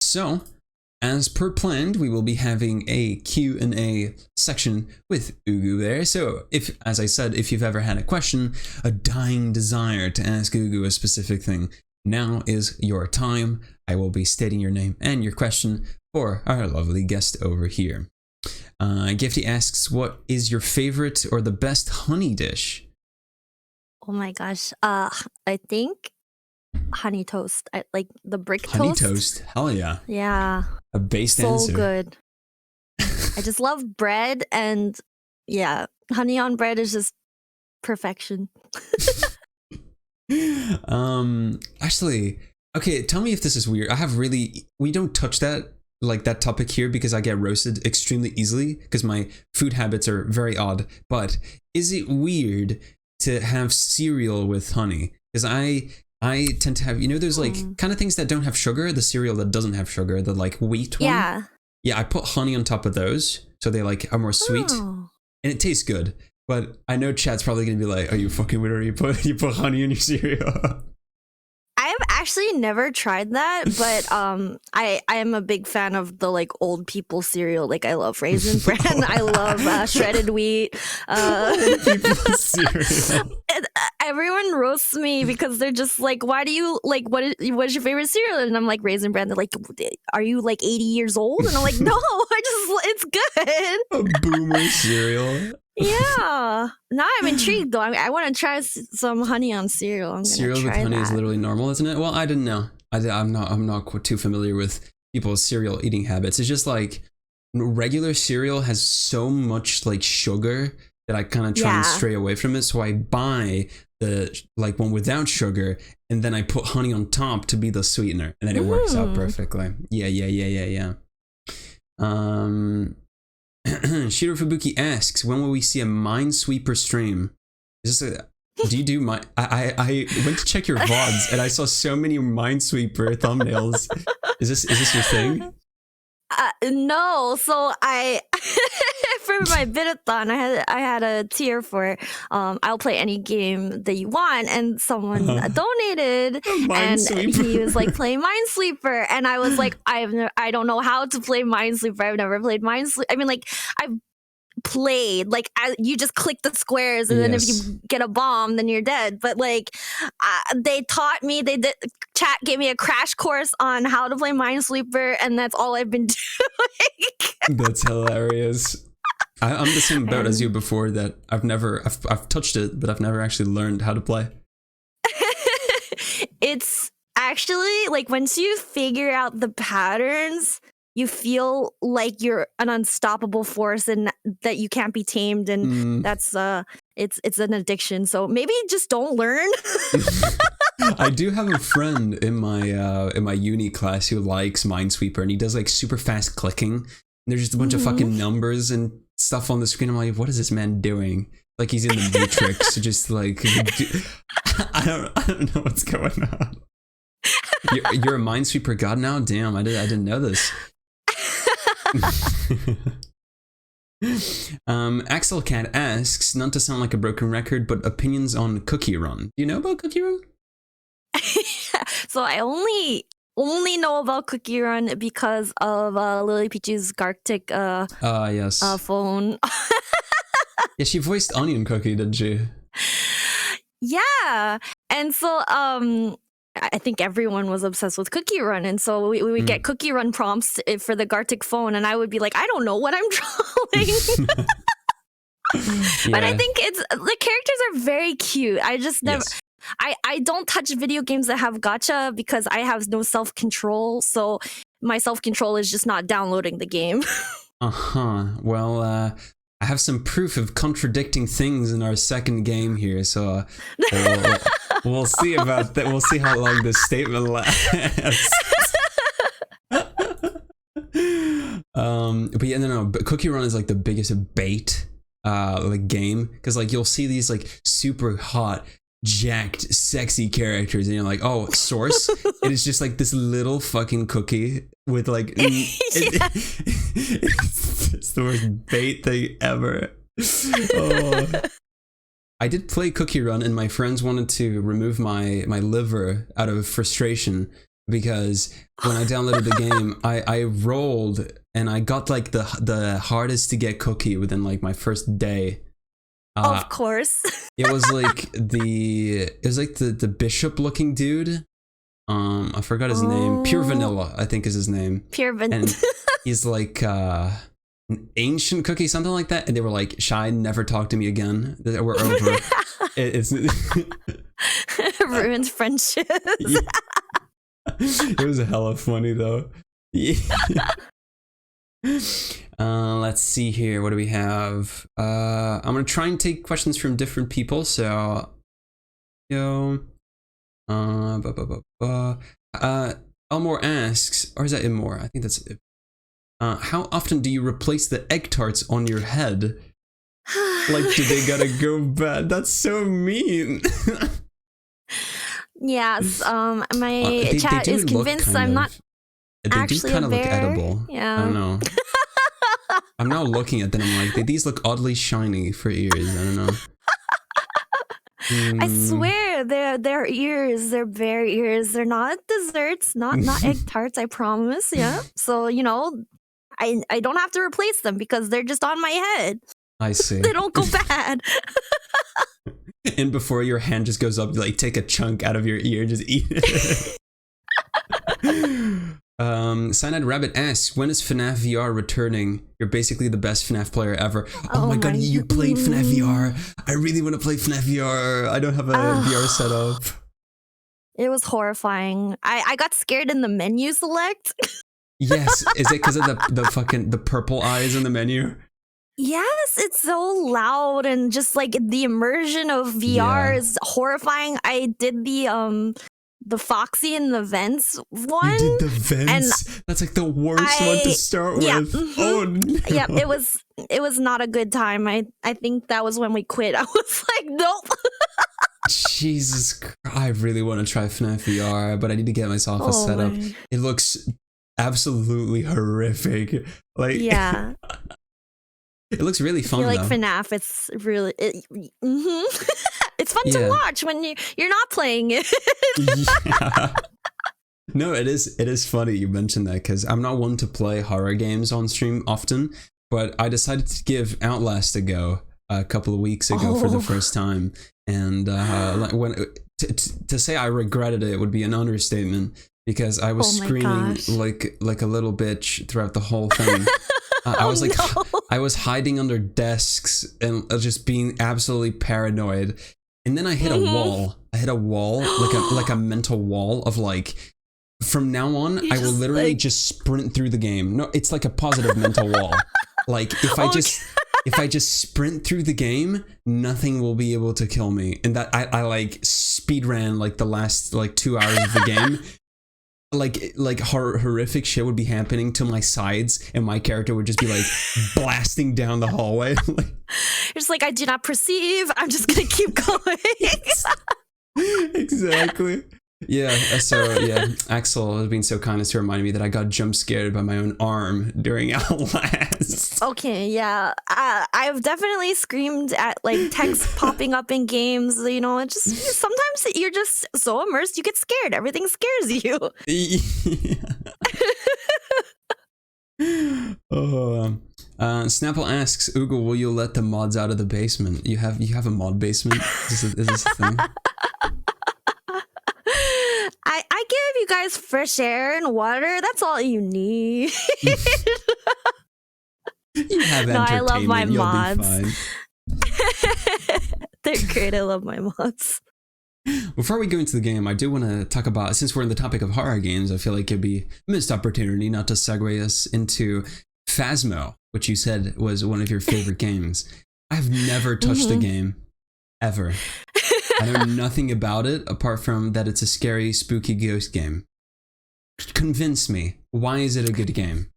So, as per planned, we will be having a Q&A section with Uguubear. So, as I said, if you've ever had a question, a dying desire to ask Ugu a specific thing, now is your time. I will be stating your name and your question for our lovely guest over here. Gifty asks, what is your favorite or the best honey dish? Oh my gosh. I think honey toast. I like the brick honey toast. Honey toast? Hell yeah. Yeah. A based so answer. So good. I just love bread, and yeah, honey on bread is just perfection. Actually, okay, tell me if this is weird. We don't touch that topic here because I get roasted extremely easily because my food habits are very odd. But is it weird to have cereal with honey? Because I tend to have, there's like kind of things that don't have sugar, the cereal that doesn't have sugar, the like wheat one. Yeah. Yeah, I put honey on top of those so they like are more sweet and it tastes good. But I know chat's probably gonna be like, "Are you fucking weird? You put honey in your cereal?" I've actually never tried that, but I am a big fan of the like old people cereal. Like I love Raisin Bran, I love shredded wheat. Old people cereal. Everyone roasts me because they're just like, "Why do you like what is your favorite cereal?" And I'm like, Raisin Bran. They're like, "Are you like 80 years old?" And I'm like, "No, it's good." A boomer cereal. Yeah. Now I'm intrigued though. I want to try some honey on cereal. Cereal with honey is literally normal, isn't it? Well, I didn't know. I'm not too familiar with people's cereal eating habits. It's just like regular cereal has so much like sugar that I kind of try and stray away from it. So I buy the like one without sugar, and then I put honey on top to be the sweetener, and then it works out perfectly. Yeah. Shiro Fubuki asks, when will we see a Minesweeper stream? Is this do you do I went to check your VODs and I saw so many Minesweeper thumbnails. Is this your thing? No, so I for my bidathon I had a tier for I'll play any game that you want, and someone donated and he was like, play Minesweeper, and I was like, I don't know how to play Minesweeper. I've never played Minesweeper. I mean, like I've played like you just click the squares and then if you get a bomb then you're dead, but like they taught me, chat gave me a crash course on how to play Minesweeper, and that's all I've been doing. That's hilarious. I'm the same boat as you before, that I've touched it, but I've never actually learned how to play. It's actually like once you figure out the patterns, you feel like you're an unstoppable force and that you can't be tamed, and that's it's an addiction. So maybe just don't learn. I do have a friend in my uni class who likes Minesweeper, and he does like super fast clicking. And there's just a bunch of fucking numbers and stuff on the screen. I'm like, what is this man doing? Like he's in the Matrix, just like I don't know what's going on. You're a Minesweeper god now? Damn, I didn't know this. Axel Cat asks, not to sound like a broken record, but opinions on Cookie Run. Do you know about Cookie Run? So I only know about Cookie Run because of Lily Peach's Gartic phone. Yeah, she voiced Onion Cookie, didn't she? Yeah, and so I think everyone was obsessed with Cookie Run, and so we would get Cookie Run prompts for the Gartic phone, and I would be like, I don't know what I'm drawing. But I think the characters are very cute. I just never. Yes. I don't touch video games that have gacha because I have no self-control. So my self-control is just not downloading the game. Well, I have some proof of contradicting things in our second game here, so we'll see about that. We'll see how long this statement lasts. But yeah, no. But Cookie Run is like the biggest bait, like game, because like you'll see these like super hot, jacked, sexy characters, and you're like, oh, source. It is just like this little fucking cookie with like it's the worst bait thing ever. I did play Cookie Run, and my friends wanted to remove my liver out of frustration because when I downloaded the game, I rolled and I got like the hardest to get cookie within like my first day. Of course. It was like the bishop looking dude. I forgot his name. Pure Vanilla, I think is his name. Pure Vanilla. And he's like an ancient cookie, something like that. And they were like, Shy, never talk to me again. We're over. It's ruined friendships. Yeah. It was hella funny though. Yeah. Let's see here. What do we have? I'm gonna try and take questions from different people. So, Elmore asks, or is that Immore? I think that's it. How often do you replace the egg tarts on your head? Like, do they gotta go bad? That's so mean. Yes. My chat is convinced I'm not. They do kind of look edible. Yeah. I don't know. I'm now looking at them. I'm like, these look oddly shiny for ears. I don't know. I swear, they're ears. They're bear ears. They're not desserts. Not egg tarts. I promise. Yeah. So I don't have to replace them because they're just on my head. I see. They don't go bad. And before your hand just goes up, you like take a chunk out of your ear, just eat it. Cyanide Rabbit asks, when is FNAF VR returning? You're basically the best FNAF player ever. Oh my god, you played FNAF VR. I really want to play FNAF VR. I don't have a VR setup. It was horrifying. I got scared in the menu select. Yes, is it because of the purple eyes in the menu? Yes, it's so loud and just like the immersion of VR is horrifying. I did the Foxy in the vents one. You did the vents? And that's like the worst one to start with. Oh no. Yeah, it was not a good time. I think that was when we quit. I was like, nope. Jesus Christ. I really want to try FNAF VR, but I need to get myself a setup. It looks absolutely horrific. Like, yeah. It looks really fun. I feel like FNAF, it's really it's fun to watch when you're not playing it. Yeah. No, it is funny you mentioned that because I'm not one to play horror games on stream often, but I decided to give Outlast a go a couple of weeks ago for the first time, and to say I regretted it would be an understatement because I was screaming like a little bitch throughout the whole thing. I was like, I was hiding under desks and just being absolutely paranoid. And then I hit a wall. I hit a wall, like a mental wall of like, from now on, I will literally just sprint through the game. No, it's like a positive mental wall. Like if I just sprint through the game, nothing will be able to kill me. And that I like speed ran like the last like 2 hours of the game. Like horrific shit would be happening to my sides and my character would just be like blasting down the hallway. You're just like, I do not perceive, I'm just gonna keep going. Exactly. Yeah, so yeah, Axel has been so kind as to remind me that I got jump scared by my own arm during Outlast. Okay, yeah. I've definitely screamed at like text popping up in games, it's just sometimes you're just so immersed you get scared. Everything scares you. Yeah. Snapple asks, Ugo, will you let the mods out of the basement? You have a mod basement? Is this a thing? I give you guys fresh air and water. That's all you need. You have entertainment. No, I love my mods. They're great. I love my mods. Before we go into the game, I do want to talk about, since we're in the topic of horror games, I feel like it'd be a missed opportunity not to segue us into Phasmo, which you said was one of your favorite games. I've never touched the game, ever. I know nothing about it apart from that it's a scary, spooky ghost game. Convince me. Why is it a good game?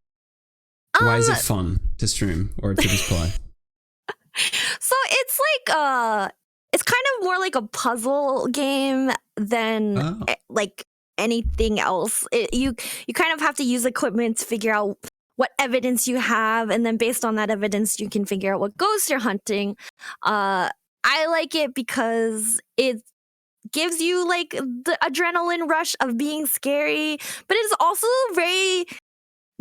Why is it fun to stream or to just play? So it's like it's kind of more like a puzzle game than like anything else. You kind of have to use equipment to figure out what evidence you have, and then based on that evidence, you can figure out what ghosts you're hunting. I like it because it gives you like the adrenaline rush of being scary, but it's also very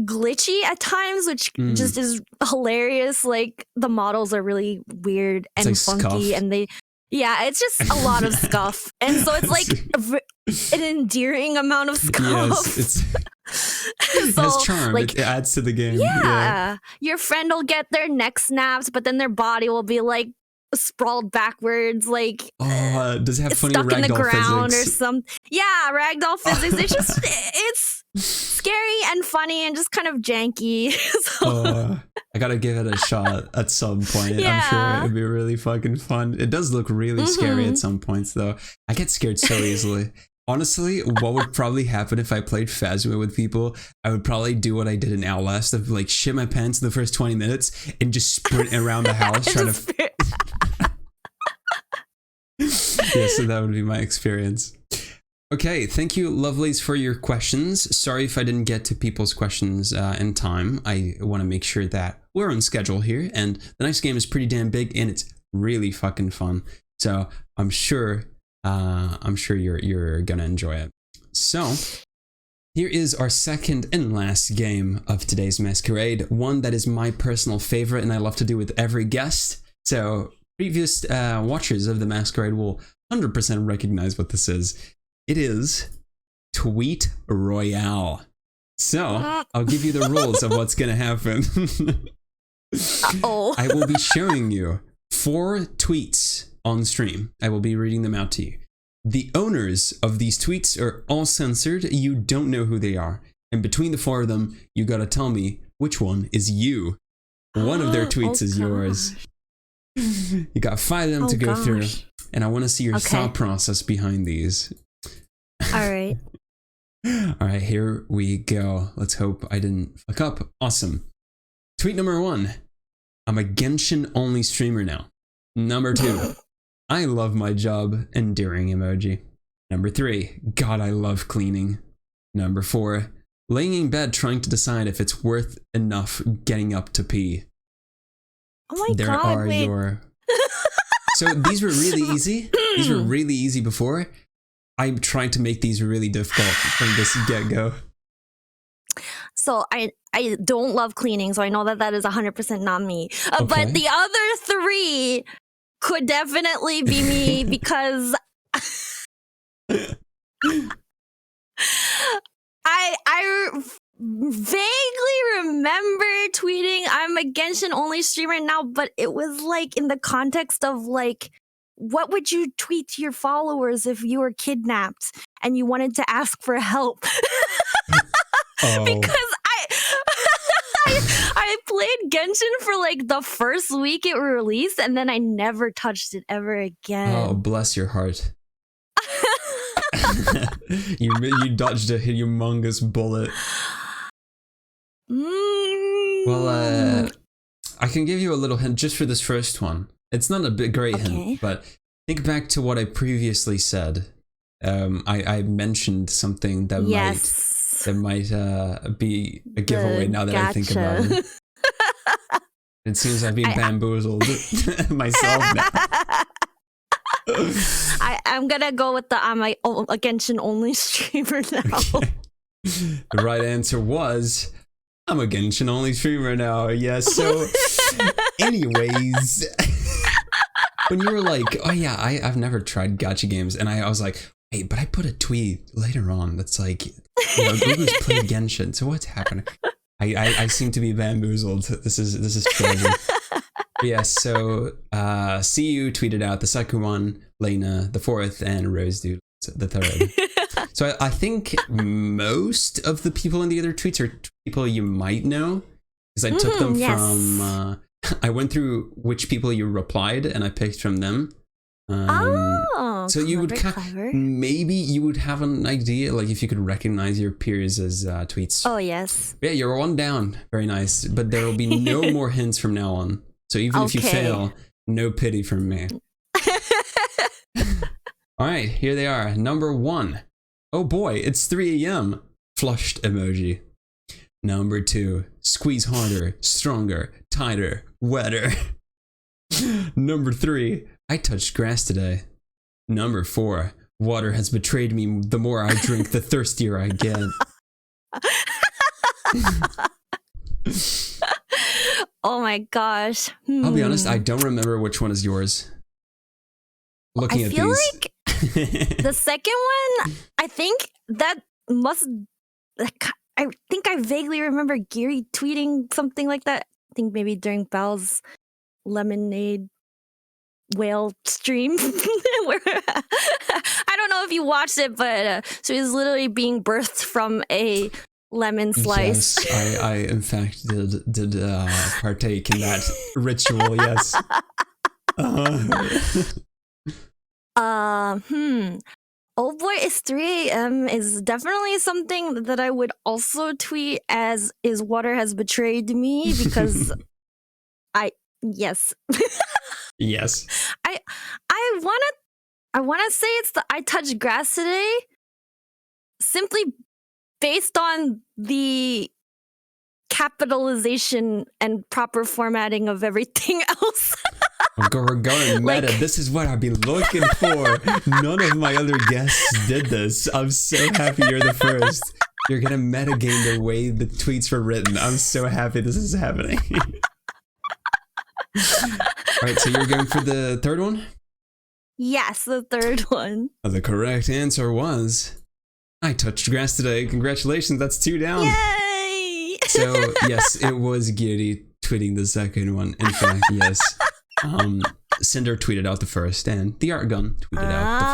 glitchy at times, which just is hilarious. Like the models are really weird and like funky, scuff. and it's just a lot of scuff, and so it's like an endearing amount of scuff. Yes, it has charm. Like, it adds to the game. Yeah, your friend will get their neck snapped, but then their body will be like sprawled backwards, like does it have funny stuck in the ground physics? or some? Yeah, ragdoll physics. It's just it's scary and funny and just kind of janky. So. I gotta give it a shot at some point. Yeah. I'm sure it'd be really fucking fun. It does look really scary at some points, though. I get scared so easily. Honestly, what would probably happen if I played Phasma with people, I would probably do what I did in Outlast of like shit my pants in the first 20 minutes and just sprint around the house trying to... Yeah, so that would be my experience. Okay, thank you, lovelies, for your questions. Sorry if I didn't get to people's questions in time. I want to make sure that we're on schedule here, and the next game is pretty damn big, and it's really fucking fun. So I'm sure you're gonna enjoy it. So here is our second and last game of today's Masquerade, one that is my personal favorite, and I love to do with every guest. So previous watchers of the Masquerade will 100% recognize what this is. It is Tweet Royale. So I'll give you the rules of what's gonna happen. I will be showing you 4 tweets on stream. I will be reading them out to you. The owners of these tweets are all censored. You don't know who they are. And between the 4 of them, you gotta tell me which one is you. One of their tweets is yours. You got 5 of them to go through. And I want to see your thought process behind these. All right. All right, here we go. Let's hope I didn't fuck up. Awesome. Tweet number 1. I'm a Genshin only streamer now. Number 2. I love my job. Endearing emoji. Number 3. God, I love cleaning. Number 4. Laying in bed trying to decide if it's worth enough getting up to pee. Oh my God, wait. So these were really easy. These were really easy before. I'm trying to make these really difficult from this get-go. So I don't love cleaning, so I know that is 100% not me. But the other 3 could definitely be me because I vaguely remember tweeting I'm a Genshin only streamer now, but it was like in the context of like, what would you tweet to your followers if you were kidnapped and you wanted to ask for help? Because I played Genshin for like the first week it released, and then I never touched it ever again. Oh, bless your heart. you dodged a humongous bullet. Well, I can give you a little hint just for this first one. It's not a great hint, but think back to what I previously said. I mentioned something that might be a giveaway now that I think about it. It seems I've been bamboozled myself now. I'm gonna go with I'm a Genshin only streamer now. Okay. The right answer was I'm a Genshin only streamer now. Yes. So, anyways, when you were like, "Oh yeah, I've never tried gacha games," and I was like, "Hey, but I put a tweet later on that's like, Uguubear's played Genshin, so what's happening?" I seem to be bamboozled. This is treasure. Yeah, so CU tweeted out the second one, Lena the 4th, and Rose Dude the 3rd. So I think most of the people in the other tweets are people you might know, because I took them from. I went through which people you replied, and I picked from them. So you would maybe you would have an idea, like if you could recognize your peers as tweets. Oh yes. Yeah, you're 1 down. Very nice. But there will be no more hints from now on. So even if you fail, no pity from me. All right, here they are. Number 1. Oh boy, it's 3 a.m. Flushed emoji. Number 2. Squeeze harder, stronger, tighter, wetter. Number 3. I touched grass today. Number 4. Water has betrayed me. The more I drink, the thirstier I get. Oh my gosh. I'll be honest, I don't remember which one is yours. Looking at these. I feel like the second one, I think that must... I think I vaguely remember Geary tweeting something like that. I think maybe during Bal's Lemonade whale stream. Where I don't know if you watched it, but she was literally being birthed from a lemon slice. Yes, I in fact did partake in that ritual. Yes. Oh boy, it's 3 a.m. is definitely something that I would also tweet as is water has betrayed me because yes. Yes. I wanna say it's the I touched grass today simply based on the capitalization and proper formatting of everything else. We're going meta. Like, this is what I've been looking for. None of my other guests did this. I'm so happy you're the first. You're gonna metagame the way the tweets were written. I'm so happy this is happening. Alright, so you're going for the third one? Yes, the third one. The correct answer was I touched grass today. Congratulations, that's 2 down. Yay! So yes, it was Giddy tweeting the second one. In fact, yes. Cinder tweeted out the first, and the Art Gun tweeted out the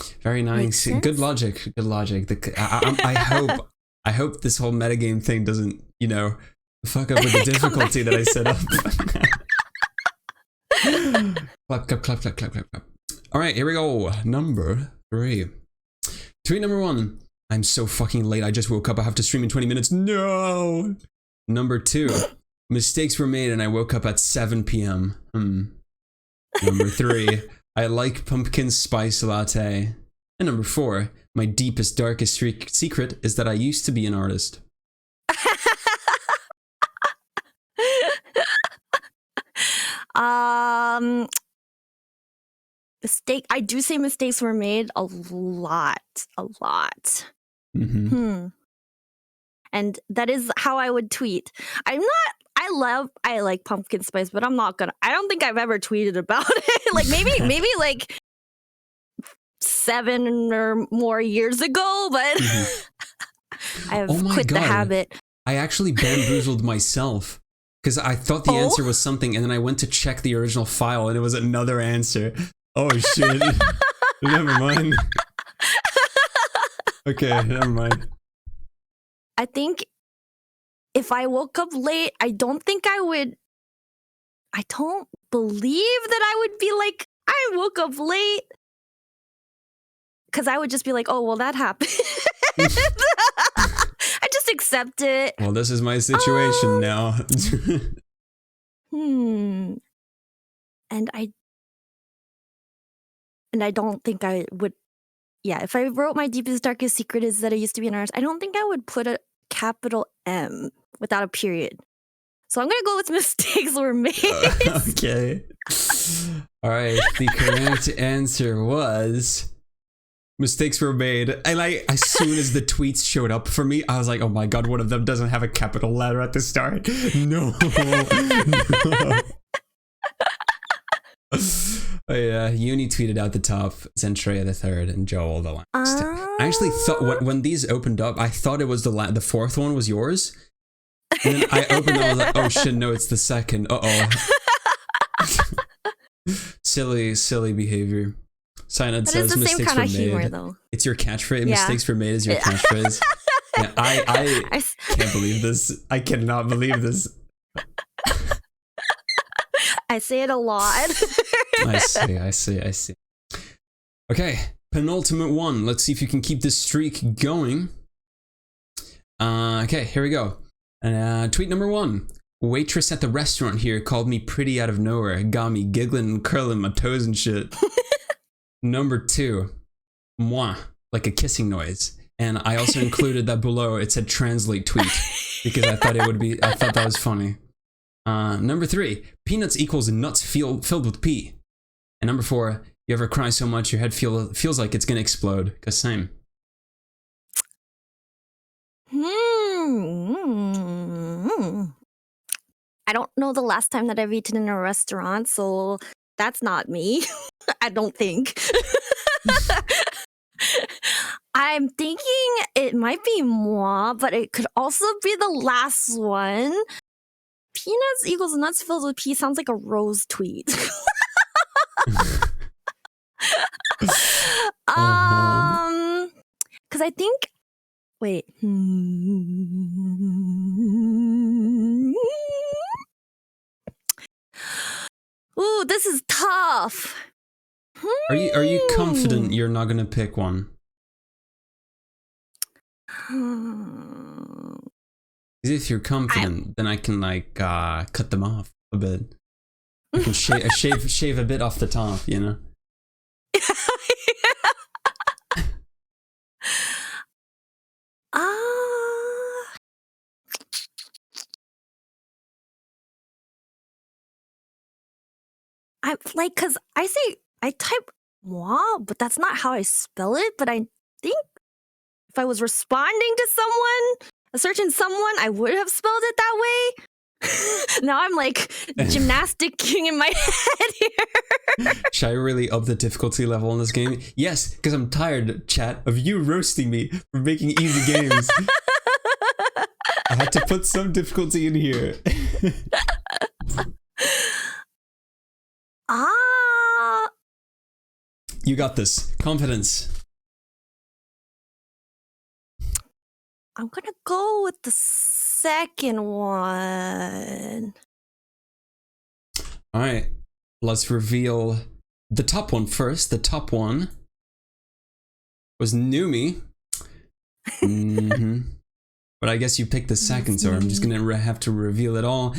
fourth. Very nice. Good logic. Good logic. I hope this whole metagame thing doesn't, fuck up with the difficulty that I set up. Clap, clap, clap, clap, clap, clap, clap. All right, here we go. Number 3. Tweet number 1. I'm so fucking late. I just woke up. I have to stream in 20 minutes. No. Number 2. Mistakes were made and I woke up at 7 p.m. Number 3. I like pumpkin spice latte. And number 4. My deepest, darkest secret is that I used to be an artist. I do say mistakes were made a lot. Mm-hmm. And that is how I would tweet. I like pumpkin spice, but I don't think I've ever tweeted about it. Like maybe like 7 or more years ago, but I have quit the habit. I actually bamboozled myself because I thought the answer was something, and then I went to check the original file, and it was another answer. Oh shit! Never mind. Okay, never mind. I think if I woke up late, I don't believe that I would be like, I woke up late. Because I would just be like, oh, well, that happened. I just accept it. Well, this is my situation now. And I don't think I would. Yeah, if I wrote my deepest, darkest secret is that I used to be an artist, I don't think I would put a capital M without a period. So I'm going to go with mistakes were made. Okay. All right. The correct answer was mistakes were made. And as soon as the tweets showed up for me, I was like, oh my God, one of them doesn't have a capital letter at the start. No. Oh, yeah, Uni tweeted out the top, Zentrea the third, and Joel the last. I actually thought when these opened up, I thought it was the fourth one was yours. And then I opened it, I was like, oh shit, no, it's the second. Silly behavior. Cyanide says mistakes were made. Humor, though. It's your catchphrase. Yeah. Mistakes were made is your catchphrase. Yeah, I can't believe this. I cannot believe this. I say it a lot. I see. Okay, penultimate one. Let's see if you can keep this streak going. Okay, here we go. Tweet number 1. Waitress at the restaurant here called me pretty out of nowhere. Got me giggling and curling my toes and shit. Number 2. Moi, like a kissing noise. And I also included that below. It said translate tweet because I thought that was funny. Number 3, peanuts equals nuts filled with pee. And number 4, You ever cry so much your head feels like it's gonna explode? Cause same. I don't know the last time that I've eaten in a restaurant, so that's not me. I don't think. I'm thinking it might be moi, but it could also be the last one. Peanuts equals nuts filled with pea sounds like a Rose tweet. Because I think. Wait. Ooh, this is tough. Are you confident you're not gonna pick one? If you're confident, then I can like cut them off a bit. I can shave a bit off the top, you know. I'm like, cause I type moi, but that's not how I spell it. But I think if I was responding to a certain someone, I would have spelled it that way. Now I'm like gymnasticking in my head here. Should I really up the difficulty level on this game? Yes, because I'm tired, chat, of you roasting me for making easy games. I had to put some difficulty in here. You got this. Confidence. I'm gonna go with the second one. All right, let's reveal the top one first. The top one was Numi. But I guess you picked the second, so I'm just gonna have to reveal it all.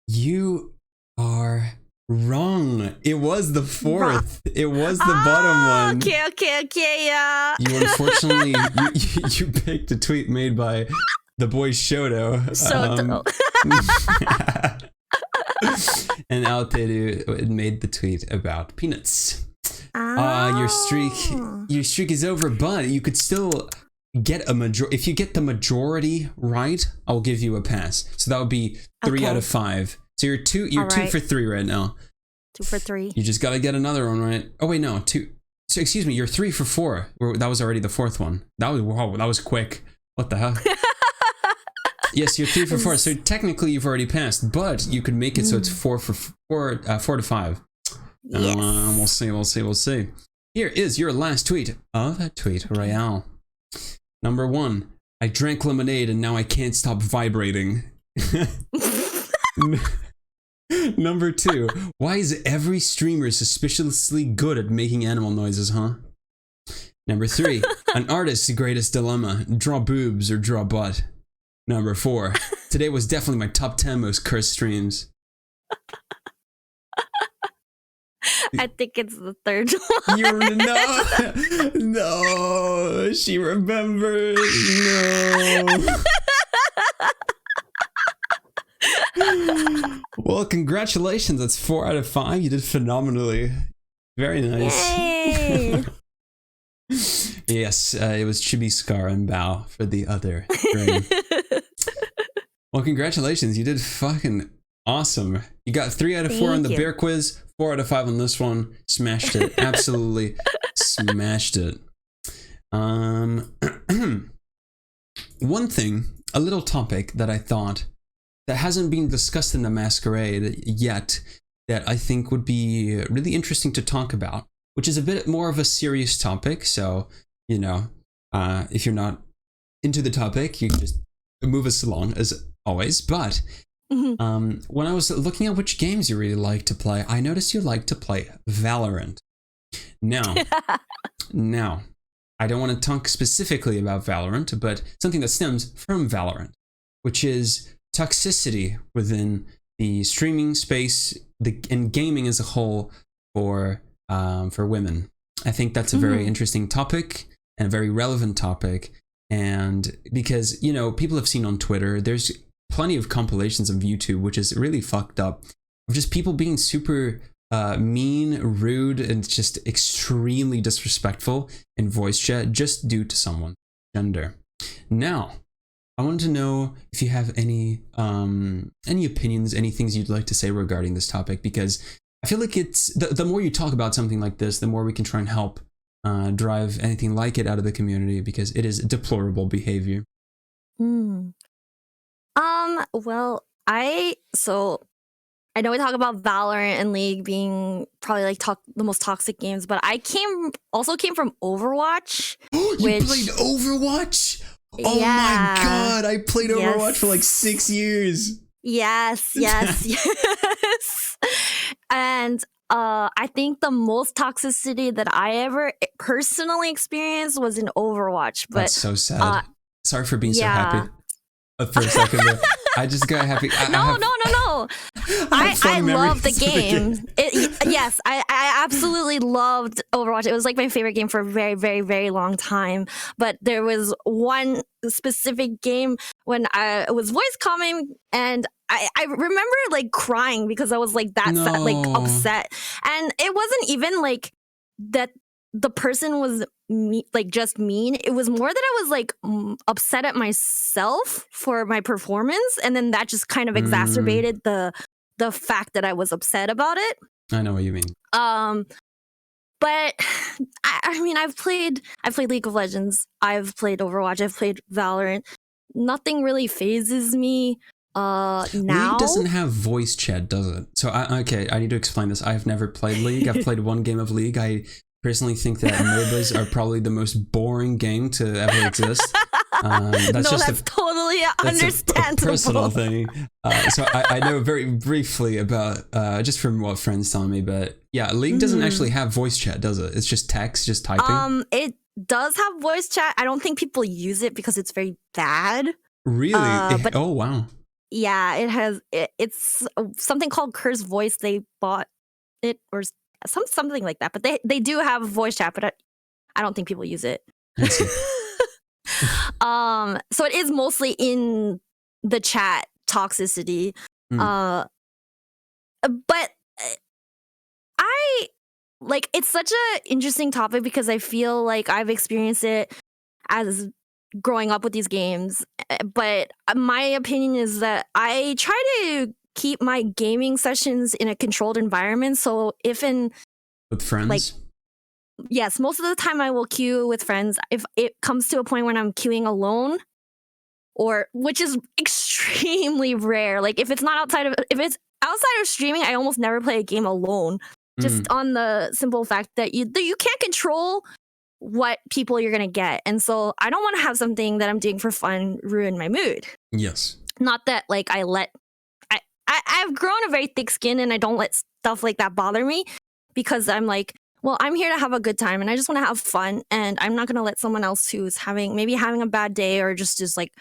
You are wrong. It was the fourth. It was the bottom one. Okay, yeah. You unfortunately, you picked a tweet made by the boy Shoto. And Aoteru made the tweet about peanuts. Your streak is over, but you could still get a majority. If you get the majority right, I'll give you a pass. So that would be 3 out of 5. So you're 2 for 3 right now. 2 for 3. You just gotta get another one right. Oh wait, no, 2. So excuse me, you're 3 for 4. That was already the 4th one. That was quick. What the hell? Yes, you're 3 for 4. So technically you've already passed, but you could make it so it's 4 to 5. Yes. We'll see. Here is your last tweet of Tweet Royale. Number 1. I drank lemonade and now I can't stop vibrating. Number 2. Why is every streamer suspiciously good at making animal noises, huh? Number 3. An artist's greatest dilemma. Draw boobs or draw butt. Number 4. Today was definitely my top 10 most cursed streams. I think it's the third one. No, she remembers. No. Well, congratulations. That's 4 out of 5. You did phenomenally. Very nice. Yay. Yes, it was Chibi Scar and Bao for the other stream. Well, congratulations. You did fucking awesome. You got 3 out of 4 on the bear quiz, 4 out of 5 on this one. Smashed it. Absolutely smashed it. One thing, a little topic that I thought that hasn't been discussed in the Masquerade yet that I think would be really interesting to talk about, which is a bit more of a serious topic. So, you know, if you're not into the topic, you can just move us along as always. But when I was looking at which games you really like to play, I noticed you like to play Valorant. Now, I don't want to talk specifically about Valorant, but something that stems from Valorant, which is toxicity within the streaming space and gaming as a whole for women. I think that's a very interesting topic and a very relevant topic. And because, you know, people have seen on Twitter, there's plenty of compilations of YouTube, which is really fucked up, of just people being super mean, rude, and just extremely disrespectful in voice chat just due to someone's gender. Now, I wanted to know if you have any opinions, any things you'd like to say regarding this topic, because I feel like it's the more you talk about something like this, the more we can try and help drive anything like it out of the community, because it is deplorable behavior. Well, I know we talk about Valorant and League being probably like the most toxic games, but I also came from Overwatch. You played Overwatch? Oh yeah. My god, I played Overwatch for like 6 years. Yes. And I think the most toxicity that I ever personally experienced was in Overwatch. But that's so sad. Sorry for being so happy for a second there. I just got happy. No. I love the game. Yes, I absolutely loved Overwatch. It was like my favorite game for a very, very, very long time. But there was one specific game when I was voice comming, and I remember like crying because I was like that sad, like upset. And it wasn't even like that the person was just mean. It was more that I was like upset at myself for my performance, and then that just kind of exacerbated the fact that I was upset about it. I know what you mean. But I mean, I've played League of Legends, I've played Overwatch, I've played Valorant. Nothing really phases me. Now League doesn't have voice chat, does it? So I need to explain this. I've never played League. I've played one game of League. I personally think that MOBAs are probably the most boring game to ever exist. That's totally understandable. A personal thing. So I know very briefly about just from what friends tell me, but yeah, League doesn't actually have voice chat, does it? It's just text, just typing. It does have voice chat. I don't think people use it because it's very bad. Really? Oh wow. Yeah, it has. It's something called Curse Voice. They bought it or something like that. But they do have voice chat, but I don't think people use it. So it is mostly in the chat toxicity. But I like, it's such an interesting topic because I feel like I've experienced it as growing up with these games. But my opinion is that I try to keep my gaming sessions in a controlled environment. So with friends, yes, most of the time I will queue with friends. If it comes to a point when I'm queuing alone, which is extremely rare. Like if it's outside of streaming, I almost never play a game alone. Just on the simple fact that you can't control what people you're gonna get, and so I don't want to have something that I'm doing for fun ruin my mood. Yes. Not that like I've grown a very thick skin and I don't let stuff like that bother me, because I'm like, well, I'm here to have a good time and I just want to have fun, and I'm not gonna let someone else who's having a bad day or just like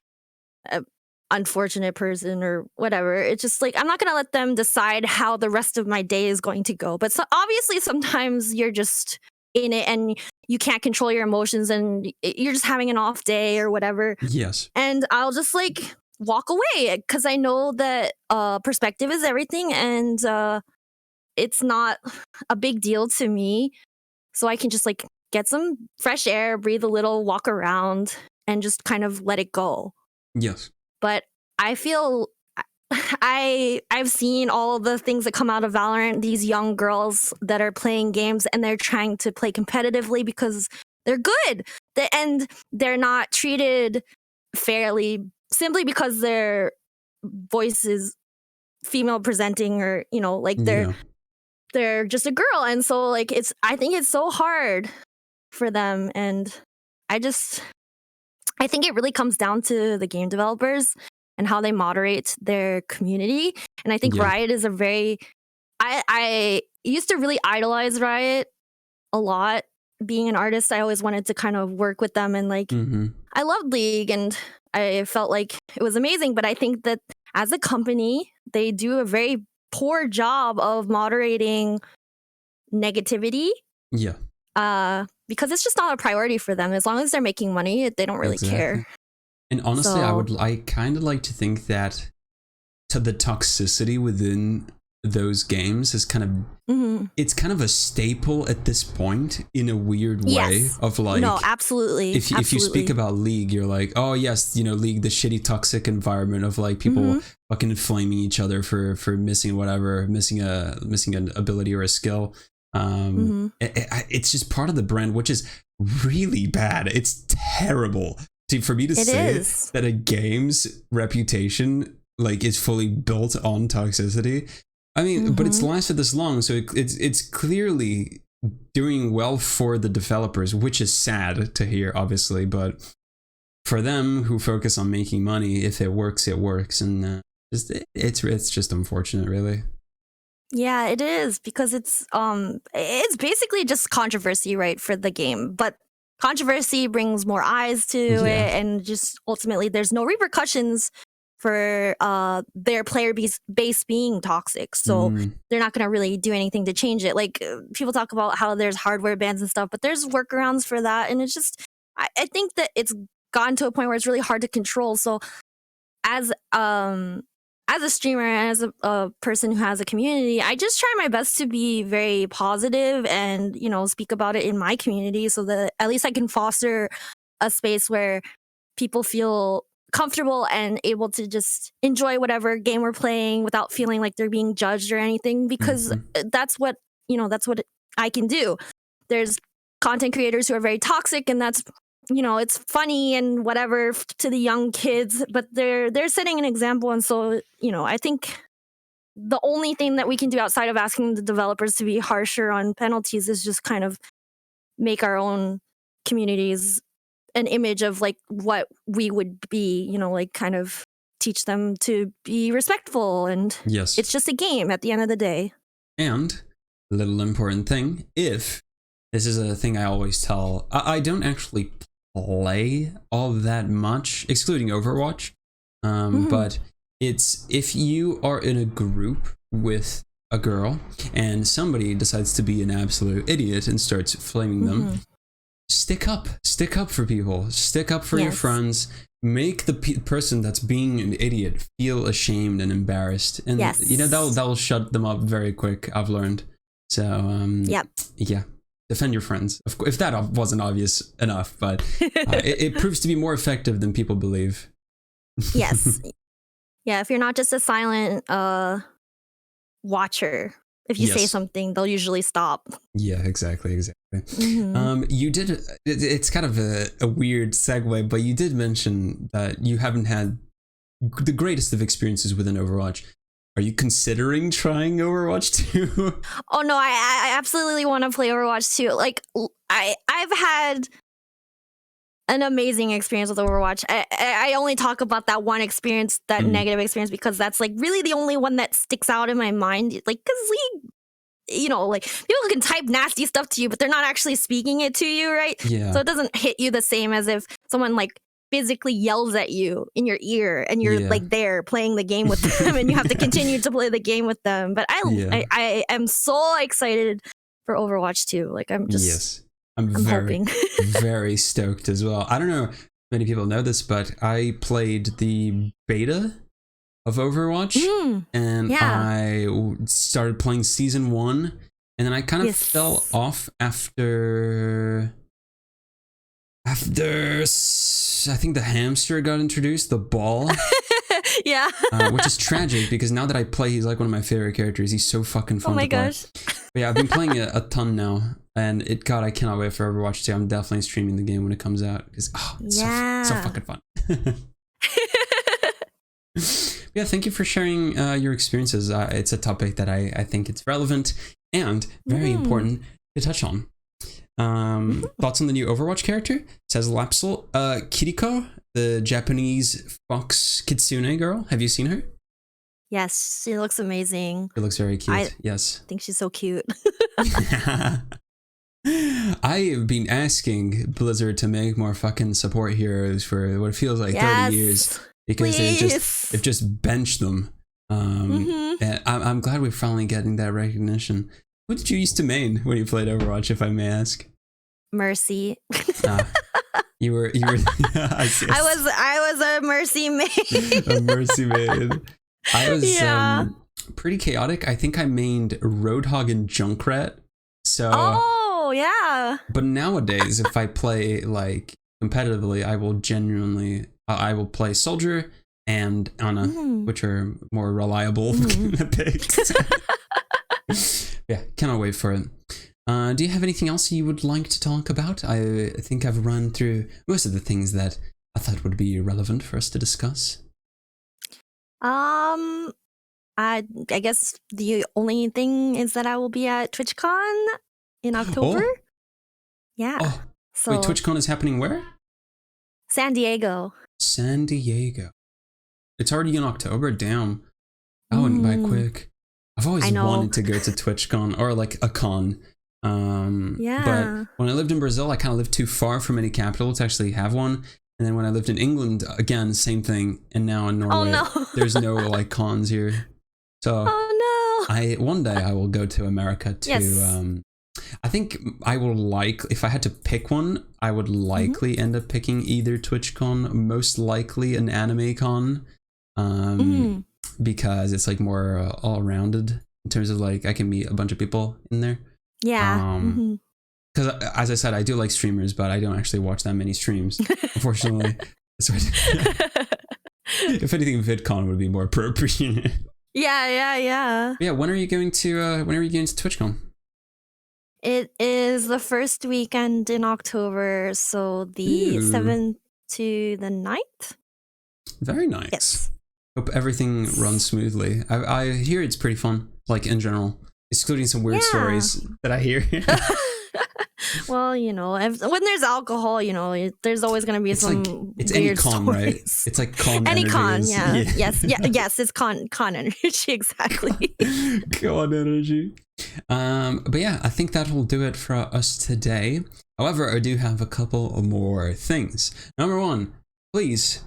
a unfortunate person or whatever. It's just like, I'm not gonna let them decide how the rest of my day is going to go. But so obviously sometimes you're just in it and you can't control your emotions and you're just having an off day or whatever. Yes. And I'll just like walk away because I know that perspective is everything, and it's not a big deal to me. So I can just like get some fresh air, breathe a little, walk around, and just kind of let it go. Yes. But I feel I've seen all the things that come out of Valorant, these young girls that are playing games and they're trying to play competitively because they're good. And they're not treated fairly simply because their voice is female presenting, or, you know, like they're just a girl. And so like I think it's so hard for them. And I think it really comes down to the game developers and how they moderate their community. And I think Riot is I used to really idolize Riot a lot. Being an artist, I always wanted to kind of work with them, and like I loved League and I felt like it was amazing. But I think that as a company, they do a very poor job of moderating negativity. Yeah. Because it's just not a priority for them. As long as they're making money, they don't really care. And honestly, I kind of like to think that to the toxicity within those games is kind of it's kind of a staple at this point in a weird way of like no, absolutely. If you speak about League, you're like, oh yes, you know, League, the shitty toxic environment of like people fucking flaming each other for missing an ability or a skill. It's just part of the brand, which is really bad. It's terrible. See, for me to say that a game's reputation like is fully built on toxicity. I mean, but it's lasted this long, so it's clearly doing well for the developers, which is sad to hear, obviously. But for them who focus on making money, if it works, it works, and it's just unfortunate, really. Yeah, it is, because it's basically just controversy, right, for the game. But controversy brings more eyes to it, and just ultimately there's no repercussions for their player base being toxic. So they're not going to really do anything to change it. Like, people talk about how there's hardware bans and stuff, but there's workarounds for that. And it's just, I think that it's gotten to a point where it's really hard to control. So as a streamer and as a person who has a community, I just try my best to be very positive and, you know, speak about it in my community so that at least I can foster a space where people feel comfortable and able to just enjoy whatever game we're playing without feeling like they're being judged or anything, because that's what I can do. There's content creators who are very toxic, and that's, you know, it's funny and whatever to the young kids, but they're setting an example. And so, you know, I think the only thing that we can do outside of asking the developers to be harsher on penalties is just kind of make our own communities an image of like what we would be, you know, like kind of teach them to be respectful. And it's just a game at the end of the day. And a little important thing, if this is a thing I always tell, I don't actually play all that much, excluding Overwatch. But it's, if you are in a group with a girl and somebody decides to be an absolute idiot and starts flaming them, stick up for people, stick up for your friends, make the person that's being an idiot feel ashamed and embarrassed, and you know, that'll shut them up very quick, I've learned. So defend your friends, if that wasn't obvious enough, but it proves to be more effective than people believe. If you're not just a silent watcher, if you say something, they'll usually stop. Yeah, exactly. You did, it's kind of a weird segue, but you did mention that you haven't had the greatest of experiences within Overwatch. Are you considering trying Overwatch 2? Oh no, I absolutely want to play Overwatch 2. Like, I've had an amazing experience with Overwatch. I only talk about that one experience, that negative experience, because that's like really the only one that sticks out in my mind. Like, because you know, like, people can type nasty stuff to you, but they're not actually speaking it to you, right? Yeah. So it doesn't hit you the same as if someone like physically yells at you in your ear and you're like there playing the game with them and you have to continue to play the game with them. But I am so excited for Overwatch 2. Like, I'm just I'm very hoping. Very stoked as well. I don't know if many people know this, but I played the beta of Overwatch and I started playing season 1, and then I kind of fell off after I think the hamster got introduced, the ball. Which is tragic, because now that I play, he's like one of my favorite characters. He's so fucking fun to play. But yeah, I've been playing it a ton now, and I cannot wait for Overwatch 2. I'm definitely streaming the game when it comes out, because it's so fucking fun. Yeah, thank you for sharing your experiences. It's a topic that I think it's relevant and very important to touch on. Thoughts on the new Overwatch character? Says Lapsel. Kiriko, the Japanese fox kitsune girl. Have you seen her? Yes, she looks amazing. She looks very cute. Yes. I think she's so cute. I have been asking Blizzard to make more fucking support heroes for what feels like 30 years. Because they've just benched them. And I'm glad we're finally getting that recognition. Who did you used to main when you played Overwatch, if I may ask? Mercy. You were I was a Mercy main. A Mercy main. I was pretty chaotic. I think I mained Roadhog and Junkrat. So oh yeah. But nowadays, if I play like competitively, I will play Soldier and Ana, which are more reliable picks. Yeah, cannot wait for it. Do you have anything else you would like to talk about? I think I've run through most of the things that I thought would be relevant for us to discuss. I guess the only thing is that I will be at TwitchCon in October. Oh. Yeah. Oh. So wait, TwitchCon is happening where? San Diego. San Diego. It's already in October. Damn. I went by quick. I've always wanted to go to TwitchCon or like a con. Yeah. But when I lived in Brazil, I kind of lived too far from any capital to actually have one. And then when I lived in England, again, same thing. And now in Norway, there's no like cons here. So one day I will go to America to. Yes. I think I will if I had to pick one, I would likely end up picking either TwitchCon, most likely an anime con, because it's like more all-rounded in terms of like I can meet a bunch of people in there. Yeah. Because as I said, I do like streamers, but I don't actually watch that many streams, unfortunately. So if anything, VidCon would be more appropriate. Yeah. Yeah. When are you going to TwitchCon? It is the first weekend in October, so the 7th to the 9th. Very nice. Yes. Hope everything runs smoothly. I hear it's pretty fun, like in general, excluding some weird stories that I hear. Well, you know, when there's alcohol, you know, there's always going to be it's weird any con, stories. Right? It's like con any energy. Con, yes, it's con energy, exactly. Con energy. But yeah, I think that will do it for us today. However, I do have a couple more things. Number one, please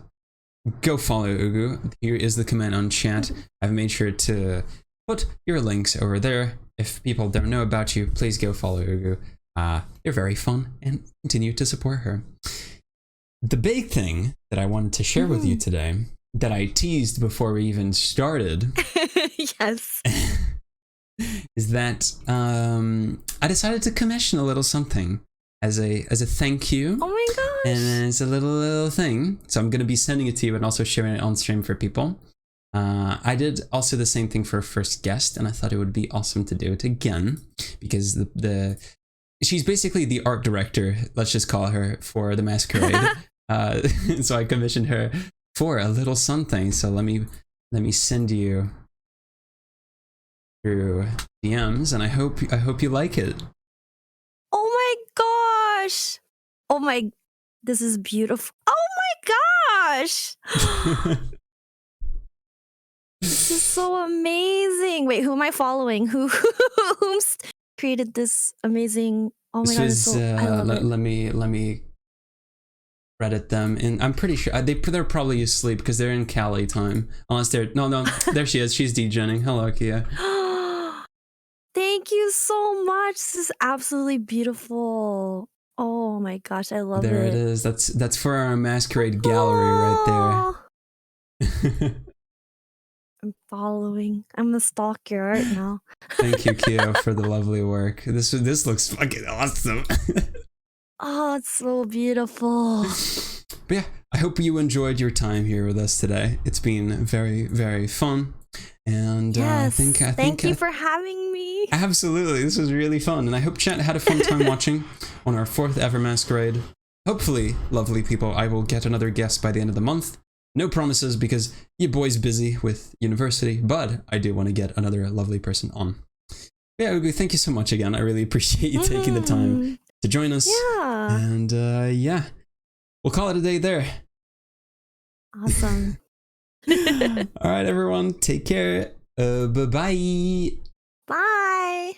go follow Ugu. Here is the command on chat. I've made sure to put your links over there. If people don't know about you, please go follow Ugu. You're very fun and continue to support her. The big thing that I wanted to share with you today, that I teased before we even started, yes, is that I decided to commission a little something as a thank you. Oh my gosh! And it's a little thing, so I'm gonna be sending it to you and also sharing it on stream for people. I did also the same thing for a first guest, and I thought it would be awesome to do it again because she's basically the art director, let's just call her, for the Masquerade. So I commissioned her for a little something. So let me send you through DMs, and I hope you like it. Oh my gosh! This is beautiful. Oh my gosh! This is so amazing. Wait, who am I following? Who's created this amazing? Oh my god! Let me credit them, and I'm pretty sure they're probably asleep because they're in Cali time. Unless they're no, there she is. She's DJing. Hello, Kia. Thank you so much. This is absolutely beautiful. Oh my gosh, I love it. There it is. That's for our Masquerade gallery right there. I'm following. I'm gonna stalk your art now. Thank you, Kyo, for the lovely work. This looks fucking awesome. Oh, it's so beautiful. But yeah, I hope you enjoyed your time here with us today. It's been very, very fun. And yes, thank you for having me. Absolutely. This was really fun. And I hope chat had a fun time watching on our 4th ever Masquerade. Hopefully, lovely people, I will get another guest by the end of the month. No promises because your boy's busy with university, but I do want to get another lovely person on. Yeah, Ugu, thank you so much again. I really appreciate you taking the time to join us. Yeah. And yeah, we'll call it a day there. Awesome. All right, everyone. Take care. Bye-bye. Bye.